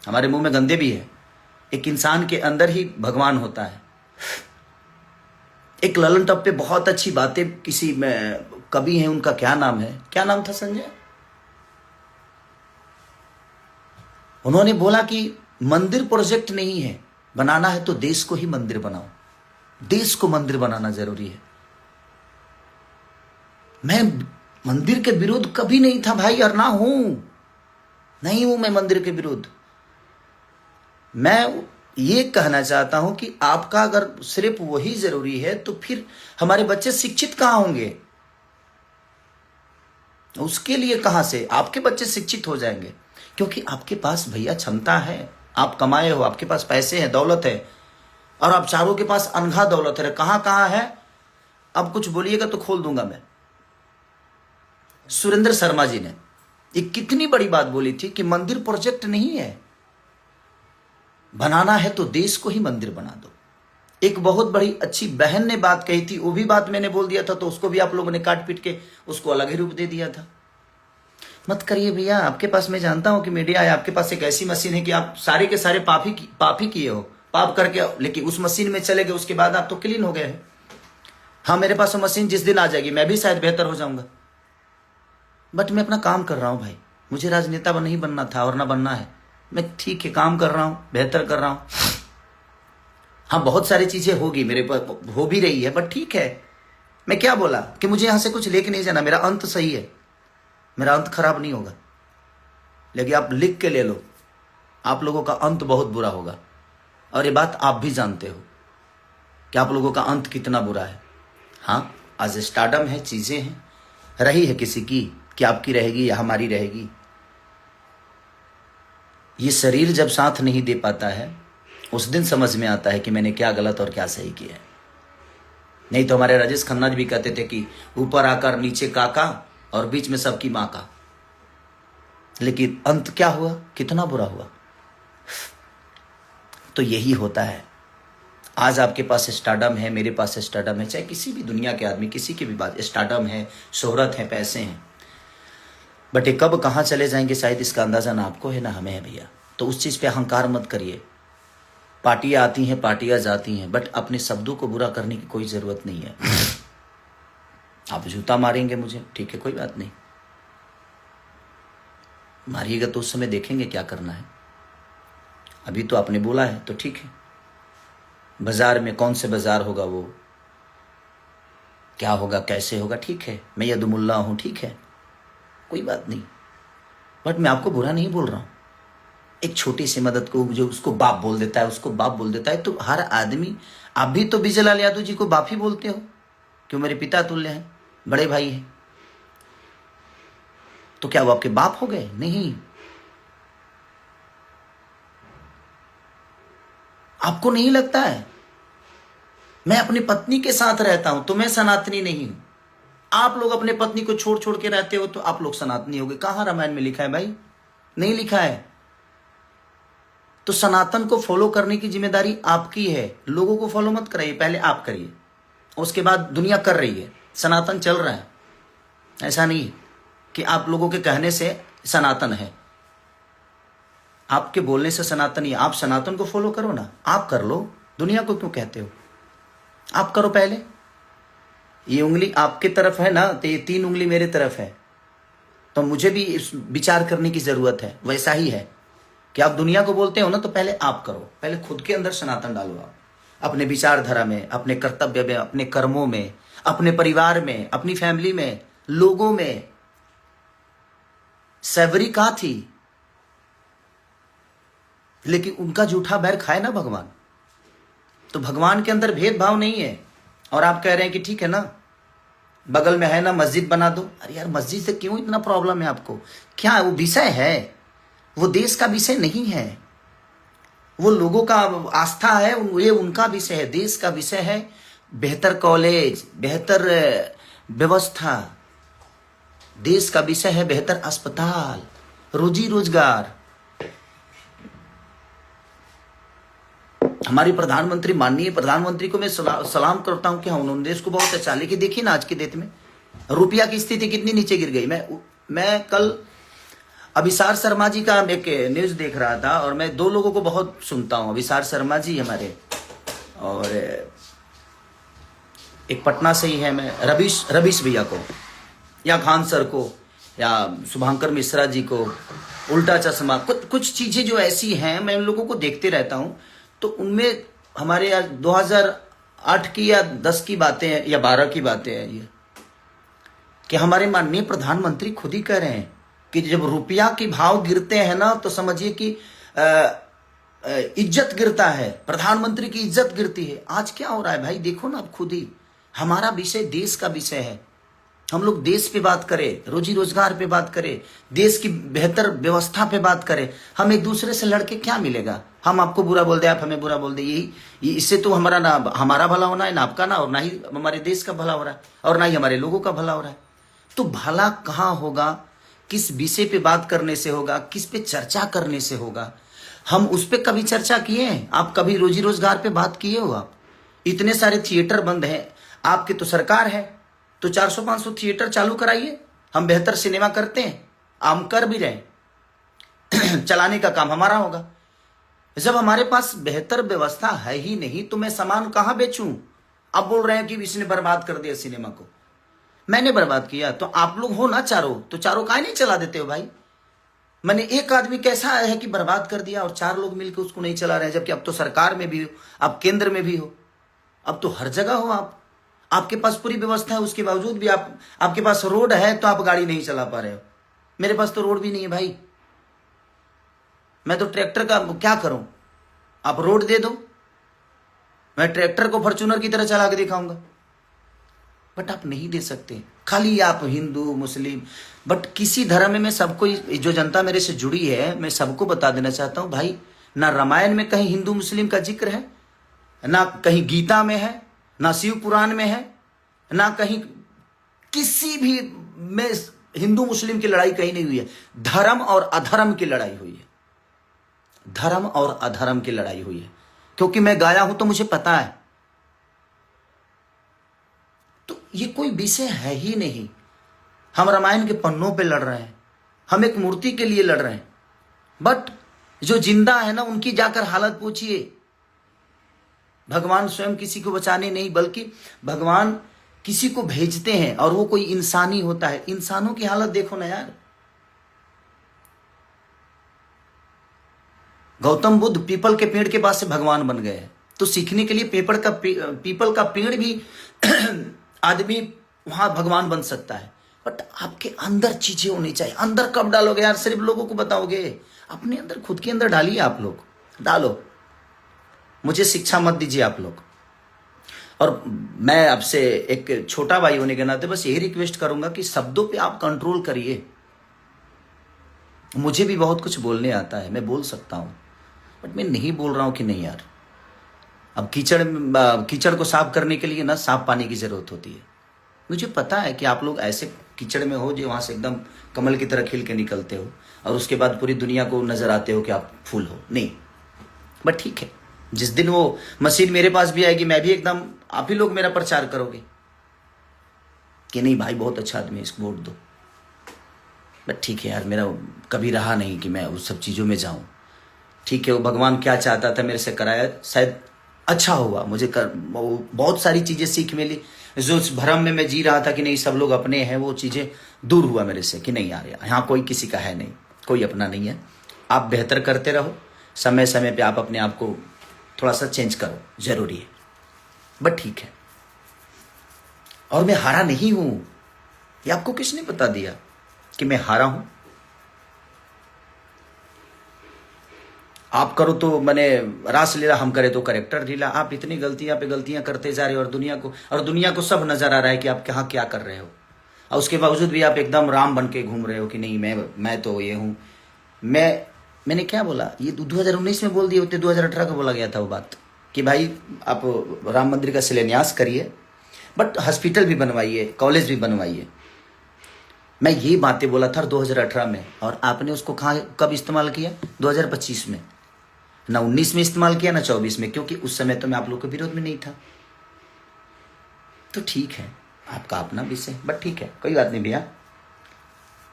हमारे मुंह में गंदे भी है। एक इंसान के अंदर ही भगवान होता है। एक ललन टॉप पे बहुत अच्छी बातें किसी में कवि हैं, उनका क्या नाम है, क्या नाम था संजय? उन्होंने बोला कि मंदिर प्रोजेक्ट नहीं है, बनाना है तो देश को ही मंदिर बनाओ। देश को मंदिर बनाना जरूरी है। मैं मंदिर के विरुद्ध कभी नहीं था भाई, और ना हूं, नहीं हूं मैं मंदिर के विरुद्ध। मैं ये कहना चाहता हूं कि आपका अगर सिर्फ वही जरूरी है तो फिर हमारे बच्चे शिक्षित कहां होंगे? उसके लिए कहां से आपके बच्चे शिक्षित हो जाएंगे? क्योंकि आपके पास भैया क्षमता है, आप कमाए हो, आपके पास पैसे हैं, दौलत है, और आप चारों के पास अनघा दौलत है। कहां कहां है? अब कुछ बोलिएगा तो खोल दूंगा मैं। सुरेंद्र शर्मा जी ने एक कितनी बड़ी बात बोली थी कि मंदिर प्रोजेक्ट नहीं है, बनाना है तो देश को ही मंदिर बना दो। एक बहुत बड़ी अच्छी बहन ने बात कही थी, वो भी बात मैंने बोल दिया था, तो उसको भी आप लोगों ने काट पीट के उसको अलग ही रूप दे दिया था। मत करिए भैया, आपके पास, मैं जानता हूं कि मीडिया है, आपके पास एक ऐसी मशीन है कि आप सारे के सारे पाप ही किए हो, पाप करके, लेकिन उस मशीन में चले गए, उसके बाद आप तो क्लीन हो गए हैं। हाँ, मेरे पास वो मशीन जिस दिन आ जाएगी मैं भी शायद बेहतर हो जाऊंगा, बट मैं अपना काम कर रहा हूं भाई। मुझे राजनेता नहीं बनना था और ना बनना है। मैं ठीक है काम कर रहा हूं, बेहतर कर रहा हूं। हाँ, बहुत सारी चीजें होगी, मेरे पर हो भी रही है, बट ठीक है। मैं क्या बोला कि मुझे यहां से कुछ लेके नहीं जाना, मेरा अंत सही है, मेरा अंत खराब नहीं होगा। लेकिन आप लिख के ले लो, आप लोगों का अंत बहुत बुरा होगा, और ये बात आप भी जानते हो कि आप लोगों का अंत कितना बुरा है। हाँ, आज स्टार्डम है, चीजें हैं, रही है किसी की, कि आपकी रहेगी या हमारी रहेगी। ये शरीर जब साथ नहीं दे पाता है, उस दिन समझ में आता है कि मैंने क्या गलत और क्या सही किया है। नहीं तो हमारे राजेश खन्ना जी भी कहते थे कि ऊपर आकर नीचे काका और बीच में सबकी माँ का। लेकिन अंत क्या हुआ, कितना बुरा हुआ। तो यही होता है। आज आपके पास स्टार्डम है, मेरे पास स्टार्डम है, चाहे किसी भी दुनिया के आदमी, किसी की भी बात, स्टार्डम है, शोहरत है, पैसे हैं, बट ये कब कहाँ चले जाएंगे शायद इसका अंदाजा ना आपको है ना हमें है भैया। तो उस चीज पे अहंकार मत करिए। पार्टियां आती हैं, पार्टियां जाती हैं, बट अपने शब्दों को बुरा करने की कोई जरूरत नहीं है। आप जूता मारेंगे मुझे, ठीक है, कोई बात नहीं, मारिएगा तो उस समय देखेंगे क्या करना है। अभी तो आपने बोला है तो ठीक है। बाजार में कौन से बाजार होगा, वो क्या होगा, कैसे होगा, ठीक है, मैं यदुमुल्ला हूं, ठीक है, कोई बात नहीं, बट मैं आपको बुरा नहीं बोल रहा हूं। एक छोटी सी मदद को जो उसको बाप बोल देता है, उसको बाप बोल देता है, तो हर आदमी, आप भी तो बिजलाल यादव जी को बाप ही बोलते हो, क्यों, मेरे पिता तुल्य हैं, बड़े भाई हैं, तो क्या वो आपके बाप हो गए? नहीं। आपको नहीं लगता है? मैं अपनी पत्नी के साथ रहता हूं तो मैं सनातनी नहीं हूं। आप लोग अपने पत्नी को छोड़ छोड़ के रहते हो तो आप लोग सनातनी हो गए। कहां रामायण में लिखा है भाई? नहीं लिखा है। तो सनातन को फॉलो करने की जिम्मेदारी आपकी है। लोगों को फॉलो मत कराइए, पहले आप करिए, उसके बाद दुनिया कर रही है, सनातन चल रहा है। ऐसा नहीं कि आप लोगों के कहने से सनातन है, आपके बोलने से सनातन ही। आप सनातन को फॉलो करो ना, आप कर लो, दुनिया को क्यों कहते हो? आप करो पहले। ये उंगली आपके तरफ है ना, तो ये 3 उंगली मेरे तरफ है, तो मुझे भी इस विचार करने की जरूरत है। वैसा ही है कि आप दुनिया को बोलते हो ना, तो पहले आप करो, पहले खुद के अंदर सनातन डालो। आप अपने विचारधारा में, अपने कर्तव्य में, अपने कर्मों में, अपने परिवार में, अपनी फैमिली में, लोगों में। सैवरी कहाँ थी, लेकिन उनका जूठा बैर खाए ना भगवान। तो भगवान के अंदर भेदभाव नहीं है। और आप कह रहे हैं कि ठीक है ना, बगल में है ना, मस्जिद बना दो। अरे यार, मस्जिद से क्यों इतना प्रॉब्लम है आपको? क्या है वो? विषय है, वो देश का विषय नहीं है, वो लोगों का आस्था है, ये उनका विषय है। देश का विषय है बेहतर कॉलेज, बेहतर व्यवस्था। देश का विषय है बेहतर अस्पताल, रोजी रोजगार। हमारी प्रधानमंत्री, माननीय प्रधानमंत्री को मैं सलाम करता हूं कि हाँ, उन्होंने देश को बहुत अच्छा। लेकिन देखिए ना, आज की डेट में रुपया की स्थिति कितनी नीचे गिर गई। मैं कल अभिसार शर्मा जी का एक न्यूज देख रहा था, और मैं 2 लोगों को बहुत सुनता हूं, अभिसार शर्मा जी हमारे, और एक पटना से ही है, मैं रवीश भैया को, या खान सर को, या शुभांकर मिश्रा जी को, उल्टा चश्मा, कुछ चीजें जो ऐसी हैं, मैं उन लोगों को देखते रहता हूं। तो उनमें हमारे यहाँ 2008 की या 10 की बातें हैं या 12 की बातें हैं। ये कि हमारे माननीय प्रधानमंत्री खुद ही कह रहे हैं कि जब रुपया के भाव गिरते हैं ना तो समझिए कि इज्जत गिरता है, प्रधानमंत्री की इज्जत गिरती है। आज क्या हो रहा है भाई, देखो ना आप खुद ही। हमारा विषय देश का विषय है, हम लोग देश पे बात करें, रोजी रोजगार पे बात करें, देश की बेहतर व्यवस्था पे बात करें। हम एक दूसरे से लड़के क्या मिलेगा? हम आपको बुरा बोल दे, आप हमें बुरा बोल दे, यही इससे तो हमारा भला होना है ना आपका, ना और ना ही हमारे देश का भला हो रहा है और ना ही हमारे लोगों का भला हो रहा है। तो भला कहाँ होगा? किस विषय पे बात करने से होगा, किस पे चर्चा करने से होगा? हम उस पर कभी चर्चा किए हैं? आप कभी रोजी रोजगार पे बात किए हो? आप इतने सारे थिएटर बंद हैं, आपके तो सरकार है, तो 400-500 थिएटर चालू कराइए। हम बेहतर सिनेमा करते हैं, हम कर भी रहे चलाने का काम हमारा होगा। जब हमारे पास बेहतर व्यवस्था है ही नहीं तो मैं सामान कहां बेचूं? अब बोल रहे हैं कि इसने बर्बाद कर दिया सिनेमा को। मैंने बर्बाद किया तो आप लोग हो ना चारों, तो चारों काहे नहीं चला देते हो भाई? मैंने एक आदमी कैसा है कि बर्बाद कर दिया और 4 लोग मिलकर उसको नहीं चला रहे हैं, जबकि अब तो सरकार में भी हो, अब केंद्र में भी हो, अब तो हर जगह हो आप। आपके पास पूरी व्यवस्था है, उसके बावजूद भी आपके पास रोड है तो आप गाड़ी नहीं चला पा रहे हो। मेरे पास तो रोड भी नहीं है भाई, मैं तो ट्रैक्टर का क्या करूं? आप रोड दे दो, मैं ट्रैक्टर को फॉर्च्यूनर की तरह चला के दिखाऊंगा, बट आप नहीं दे सकते। खाली आप हिंदू मुस्लिम, बट किसी धर्म में मैं सबको, जो जनता मेरे से जुड़ी है, मैं सबको बता देना चाहता हूं भाई, ना रामायण में कहीं हिंदू मुस्लिम का जिक्र है, ना कहीं गीता में है, ना शिव पुराण में है, ना कहीं किसी भी में हिंदू मुस्लिम की लड़ाई कहीं नहीं हुई है। धर्म और अधर्म की लड़ाई हुई है, धर्म और अधर्म की लड़ाई हुई है, क्योंकि मैं गाया हूं तो मुझे पता है। तो ये कोई विषय है ही नहीं। हम रामायण के पन्नों पे लड़ रहे हैं, हम एक मूर्ति के लिए लड़ रहे हैं, बट जो जिंदा है ना उनकी जाकर हालत पूछिए। भगवान स्वयं किसी को बचाने नहीं, बल्कि भगवान किसी को भेजते हैं और वो कोई इंसानी होता है। इंसानों की हालत देखो ना यार। गौतम बुद्ध पीपल के पेड़ के पास से भगवान बन गए, तो सीखने के लिए पीपल का पेड़ भी आदमी वहां भगवान बन सकता है। बट आपके अंदर चीजें होनी चाहिए। अंदर कब डालोगे यार? सिर्फ लोगों को बताओगे? अपने अंदर, खुद के अंदर डालिए। आप लोग डालो, मुझे शिक्षा मत दीजिए आप लोग। और मैं आपसे एक छोटा भाई होने के नाते बस यही रिक्वेस्ट करूंगा कि शब्दों पे आप कंट्रोल करिए। मुझे भी बहुत कुछ बोलने आता है, मैं बोल सकता हूं, बट मैं नहीं बोल रहा हूं कि नहीं यार। अब कीचड़ को साफ करने के लिए ना साफ पानी की जरूरत होती है। मुझे पता है कि आप लोग ऐसे कीचड़ में हो जो वहां से एकदम कमल की तरह खिल के निकलते हो और उसके बाद पूरी दुनिया को नजर आते हो कि आप फूल हो। नहीं, बट ठीक है, जिस दिन वो मशीन मेरे पास भी आएगी, मैं भी एकदम, आप ही लोग मेरा प्रचार करोगे कि नहीं भाई बहुत अच्छा आदमी है, इसको वोट दो। बट ठीक है यार, मेरा कभी रहा नहीं कि मैं उस सब चीज़ों में जाऊं। ठीक है, वो भगवान क्या चाहता था मेरे से कराया, शायद अच्छा हुआ। मुझे बहुत सारी चीज़ें सीख मिली। जो उस भ्रम में मैं जी रहा था कि नहीं सब लोग अपने हैं, वो चीज़ें दूर हुआ मेरे से कि नहीं यार, यहाँ कोई किसी का है नहीं, कोई अपना नहीं है। आप बेहतर करते रहो, समय समय पे आप अपने आप को थोड़ा सा चेंज करो, जरूरी है। बट ठीक है, और मैं हारा नहीं हूं। ये आपको किसने बता दिया कि मैं हारा हूं? आप करो तो मैंने रास लीला, हम करे तो करेक्टर लीला। आप इतनी गलतियां पे गलतियां करते जा रहे हो और दुनिया को सब नजर आ रहा है कि आप कहाँ क्या कर रहे हो, और उसके बावजूद भी आप एकदम राम बन के घूम रहे हो कि नहीं मैं तो ये हूं। मैंने क्या बोला? ये 2019 में बोल दिए होते, 2018 को बोला गया था वो बात कि भाई आप राम मंदिर का शिलान्यास करिए, बट हॉस्पिटल भी बनवाइए, कॉलेज भी बनवाइए। मैं ये बातें बोला था 2018 में, और आपने उसको कब इस्तेमाल किया? 2025 में। ना 19 में इस्तेमाल किया, ना 24 में, क्योंकि उस समय तो मैं आप लोग के विरोध में नहीं था। तो ठीक है, आपका अपना विषय, बट ठीक है, कोई बात नहीं भैया।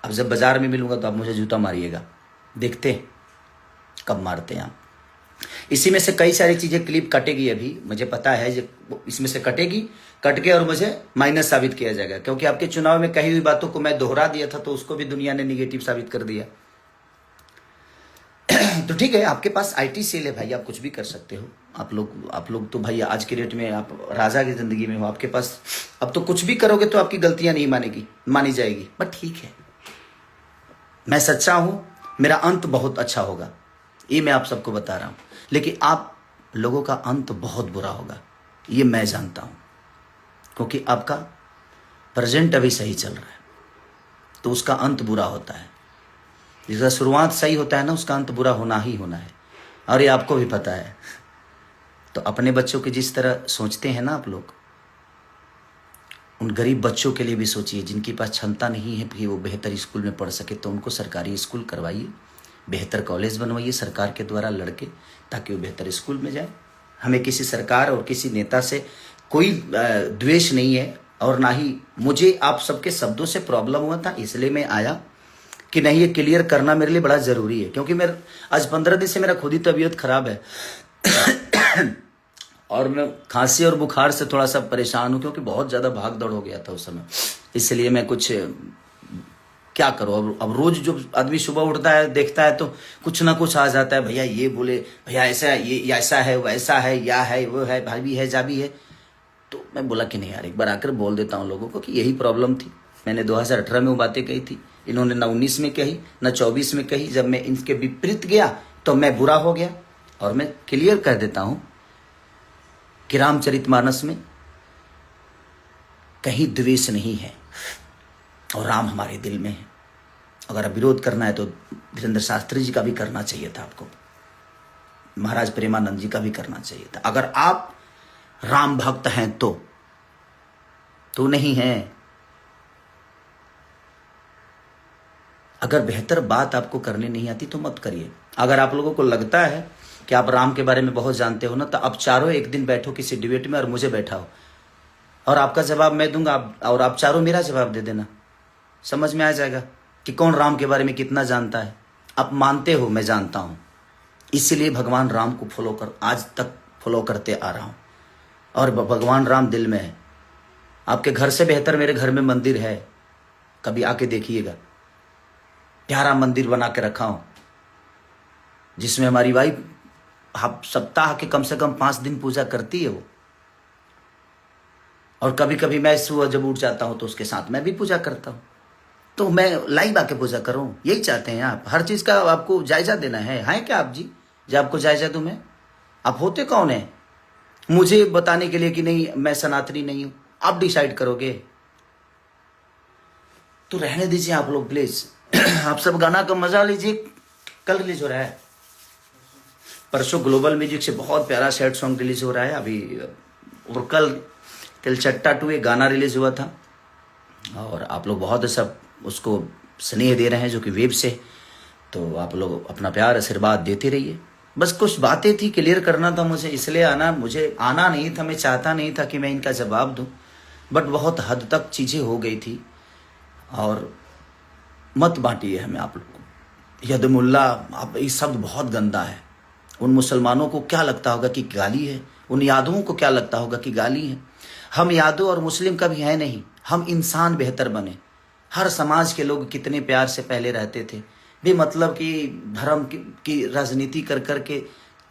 अब जब बाजार में मिलूंगा तो आप मुझे जूता मारिएगा, देखते हैं कब मारते हैं आप। इसी में से कई सारी चीजें क्लिप कटेगी, अभी मुझे पता है इसमें से कटेगी, कट के और मुझे माइनस साबित किया जाएगा, क्योंकि आपके चुनाव में कही हुई बातों को मैं दोहरा दिया था, तो उसको भी दुनिया ने निगेटिव साबित कर दिया। तो ठीक है, आपके पास IT सेल है भाई, आप कुछ भी कर सकते हो। आप लोग तो भाई आज के डेट में आप राजा की जिंदगी में हो, आपके पास अब तो कुछ भी करोगे तो आपकी गलतियां नहीं मानी जाएगी। बट ठीक है, मैं सच्चा हूं, मेरा अंत बहुत अच्छा होगा, ये मैं आप सबको बता रहा हूं। लेकिन आप लोगों का अंत बहुत बुरा होगा, ये मैं जानता हूं, क्योंकि आपका प्रेजेंट अभी सही चल रहा है, तो उसका अंत बुरा होता है। जिसका शुरुआत सही होता है ना, उसका अंत बुरा होना ही होना है, और ये आपको भी पता है। तो अपने बच्चों के जिस तरह सोचते हैं ना आप लोग, उन गरीब बच्चों के लिए भी सोचिए, जिनके पास क्षमता नहीं है कि वो बेहतर स्कूल में पढ़ सके, तो उनको सरकारी स्कूल करवाइए, बेहतर कॉलेज बनवाइए सरकार के द्वारा लड़के, ताकि वो बेहतर स्कूल में जाए। हमें किसी सरकार और किसी नेता से कोई द्वेष नहीं है, और ना ही मुझे आप सबके शब्दों से प्रॉब्लम हुआ था, इसलिए मैं आया कि नहीं, ये क्लियर करना मेरे लिए बड़ा ज़रूरी है। क्योंकि मैं आज 15 दिन से मेरा खुद ही तबीयत खराब है और मैं खांसी और बुखार से थोड़ा सा परेशान हूँ, क्योंकि बहुत ज़्यादा भाग दौड़ हो गया था उस समय। इसलिए मैं कुछ क्या करूँ, अब रोज जो आदमी सुबह उठता है देखता है तो कुछ ना कुछ आ जाता है, भैया ये बोले, भैया ऐसा है, ये ऐसा है, वैसा है, या है, वो है, भाभी है, जाभी है। तो मैं बोला कि नहीं यार, एक बार आकर बोल देता हूँ लोगों को कि यही प्रॉब्लम थी। मैंने 2018 में वो बातें कही थी, इन्होंने ना 19 में कही ना 24 में कही। जब मैं इनके विपरीत गया तो मैं बुरा हो गया। और मैं क्लियर कर देता हूं कि रामचरितमानस में कहीं द्वेष नहीं है, और राम हमारे दिल में है। अगर अब विरोध करना है तो धीरेन्द्र शास्त्री जी का भी करना चाहिए था, आपको महाराज प्रेमानंद जी का भी करना चाहिए था। अगर आप राम भक्त हैं तो नहीं है। अगर बेहतर बात आपको करनी नहीं आती तो मत करिए। अगर आप लोगों को लगता है कि आप राम के बारे में बहुत जानते हो ना, तो आप चारों एक दिन बैठो किसी डिबेट में और मुझे बैठाओ, और आपका जवाब मैं दूंगा, और आप चारों मेरा जवाब दे देना। समझ में आ जाएगा कि कौन राम के बारे में कितना जानता है। आप मानते हो, मैं जानता हूं, इसीलिए भगवान राम को आज तक फॉलो करते आ रहा हूं, और भगवान राम दिल में है। आपके घर से बेहतर मेरे घर में मंदिर है, कभी आके देखिएगा। प्यारा मंदिर बना के रखा हूं, जिसमें हमारी वाइफ सप्ताह के कम से कम 5 दिन पूजा करती है वो। और कभी कभी मैं सुबह जब उठ जाता हूं तो उसके साथ मैं भी पूजा करता हूं। तो मैं लाइव आके पूजा करूं, यही चाहते हैं आप। हर चीज का आपको जायजा देना है क्या आप जी? जब आपको जायजा दूं मैं, आप होते कौन है मुझे बताने के लिए कि नहीं मैं सनातनी नहीं हूं? आप डिसाइड करोगे। तो रहने दीजिए आप लोग प्लीज। आप सब गाना का मजा लीजिए। कल रिलीज हो रहा है, परसों ग्लोबल म्यूजिक से बहुत प्यारा सैड सॉन्ग रिलीज हो रहा है अभी। और कल तिलचट्टा 2 एक गाना रिलीज हुआ था, और आप लोग बहुत सब उसको स्नेह दे रहे हैं, जो कि वेब से। तो आप लोग अपना प्यार आशीर्वाद देते रहिए। बस कुछ बातें थी, क्लियर करना था मुझे, इसलिए मुझे आना नहीं था। मैं चाहता नहीं था कि मैं इनका जवाब दूं, बट बहुत हद तक चीज़ें हो गई थी। और मत बांटिए हमें आप लोग को। यदमुल्ला, आप ये शब्द बहुत गंदा है। उन मुसलमानों को क्या लगता होगा कि गाली है, उन यादवों को क्या लगता होगा कि गाली है। हम यादव और मुस्लिम कभी है नहीं, हम इंसान बेहतर बने। हर समाज के लोग कितने प्यार से पहले रहते थे, बेमतलब कि धर्म की राजनीति कर करके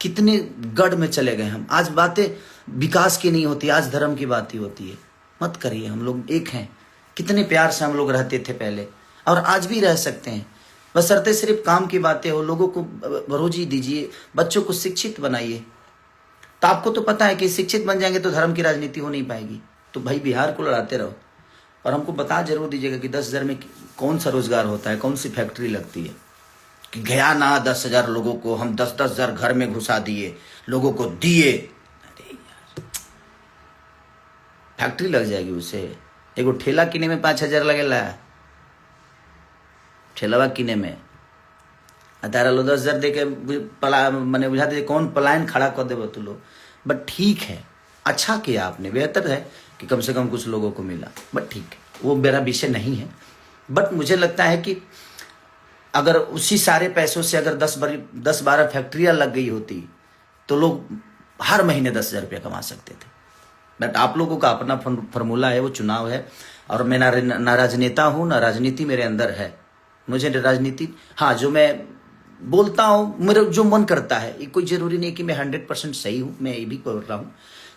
कितने गढ़ में चले गए हम। आज बातें विकास की नहीं होती, आज धर्म की बात ही होती है। मत करिए, हम लोग एक हैं। कितने प्यार से हम लोग रहते थे पहले, और आज भी रह सकते हैं, बशर्ते सिर्फ काम की बातें हो। लोगों को रोजी दीजिए, बच्चों को शिक्षित बनाइए। तो आपको तो पता है कि शिक्षित बन जाएंगे तो धर्म की राजनीति हो नहीं पाएगी। तो भाई बिहार को लड़ाते रहो, और हमको बता जरूर दीजिएगा कि 10,000 में कौन सा रोजगार होता है, कौन सी फैक्ट्री लगती है। कि गया ना 10,000 लोगों को हम 10,000 घर में घुसा दिए, लोगों को दिए। अरे यार, फैक्ट्री लग जाएगी उससे। एगो ठेला किने में 5,000 लगेला, ठेलावा किने में। तारा लो 10,000 दे के मैंने बुझा दे कौन पलायन खड़ा कर दे तू लोग। बट ठीक है, अच्छा किया आपने, बेहतर है कि कम से कम कुछ लोगों को मिला। बट ठीक है, वो मेरा विषय नहीं है। बट मुझे लगता है कि अगर उसी सारे पैसों से अगर 10-12 फैक्ट्रियां लग गई होती तो लोग हर महीने 10,000 रुपया कमा सकते थे। बट आप लोगों का अपना फॉर्मूला है, वो चुनाव है। और मैं ना राजनेता हूँ, ना राजनीति मेरे अंदर है। मुझे राजनीति, हाँ, जो मैं बोलता हूं, मेरा जो मन करता है। ये कोई जरूरी नहीं कि मैं 100% सही हूं। मैं ये भी बोल रहा हूं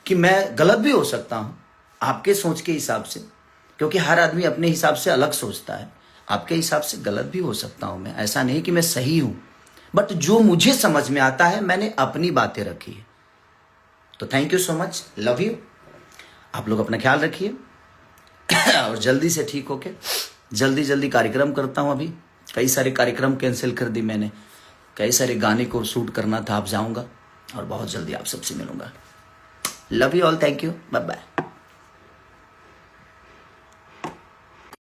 कि मैं गलत भी हो सकता हूं आपके सोच के हिसाब से, क्योंकि हर आदमी अपने हिसाब से अलग सोचता है। आपके हिसाब से गलत भी हो सकता हूं मैं, ऐसा नहीं कि मैं सही हूं, बट जो मुझे समझ में आता है मैंने अपनी बातें रखी है। तो thank you so much, love you. आप लोग अपना ख्याल रखिए और जल्दी से ठीक होके जल्दी कार्यक्रम करता हूं। अभी कई सारे कार्यक्रम कैंसिल कर दी मैंने, कई सारे गाने को शूट करना था। आप जाऊंगा और बहुत जल्दी आप सबसे मिलूंगा। Love you all, thank you, bye bye.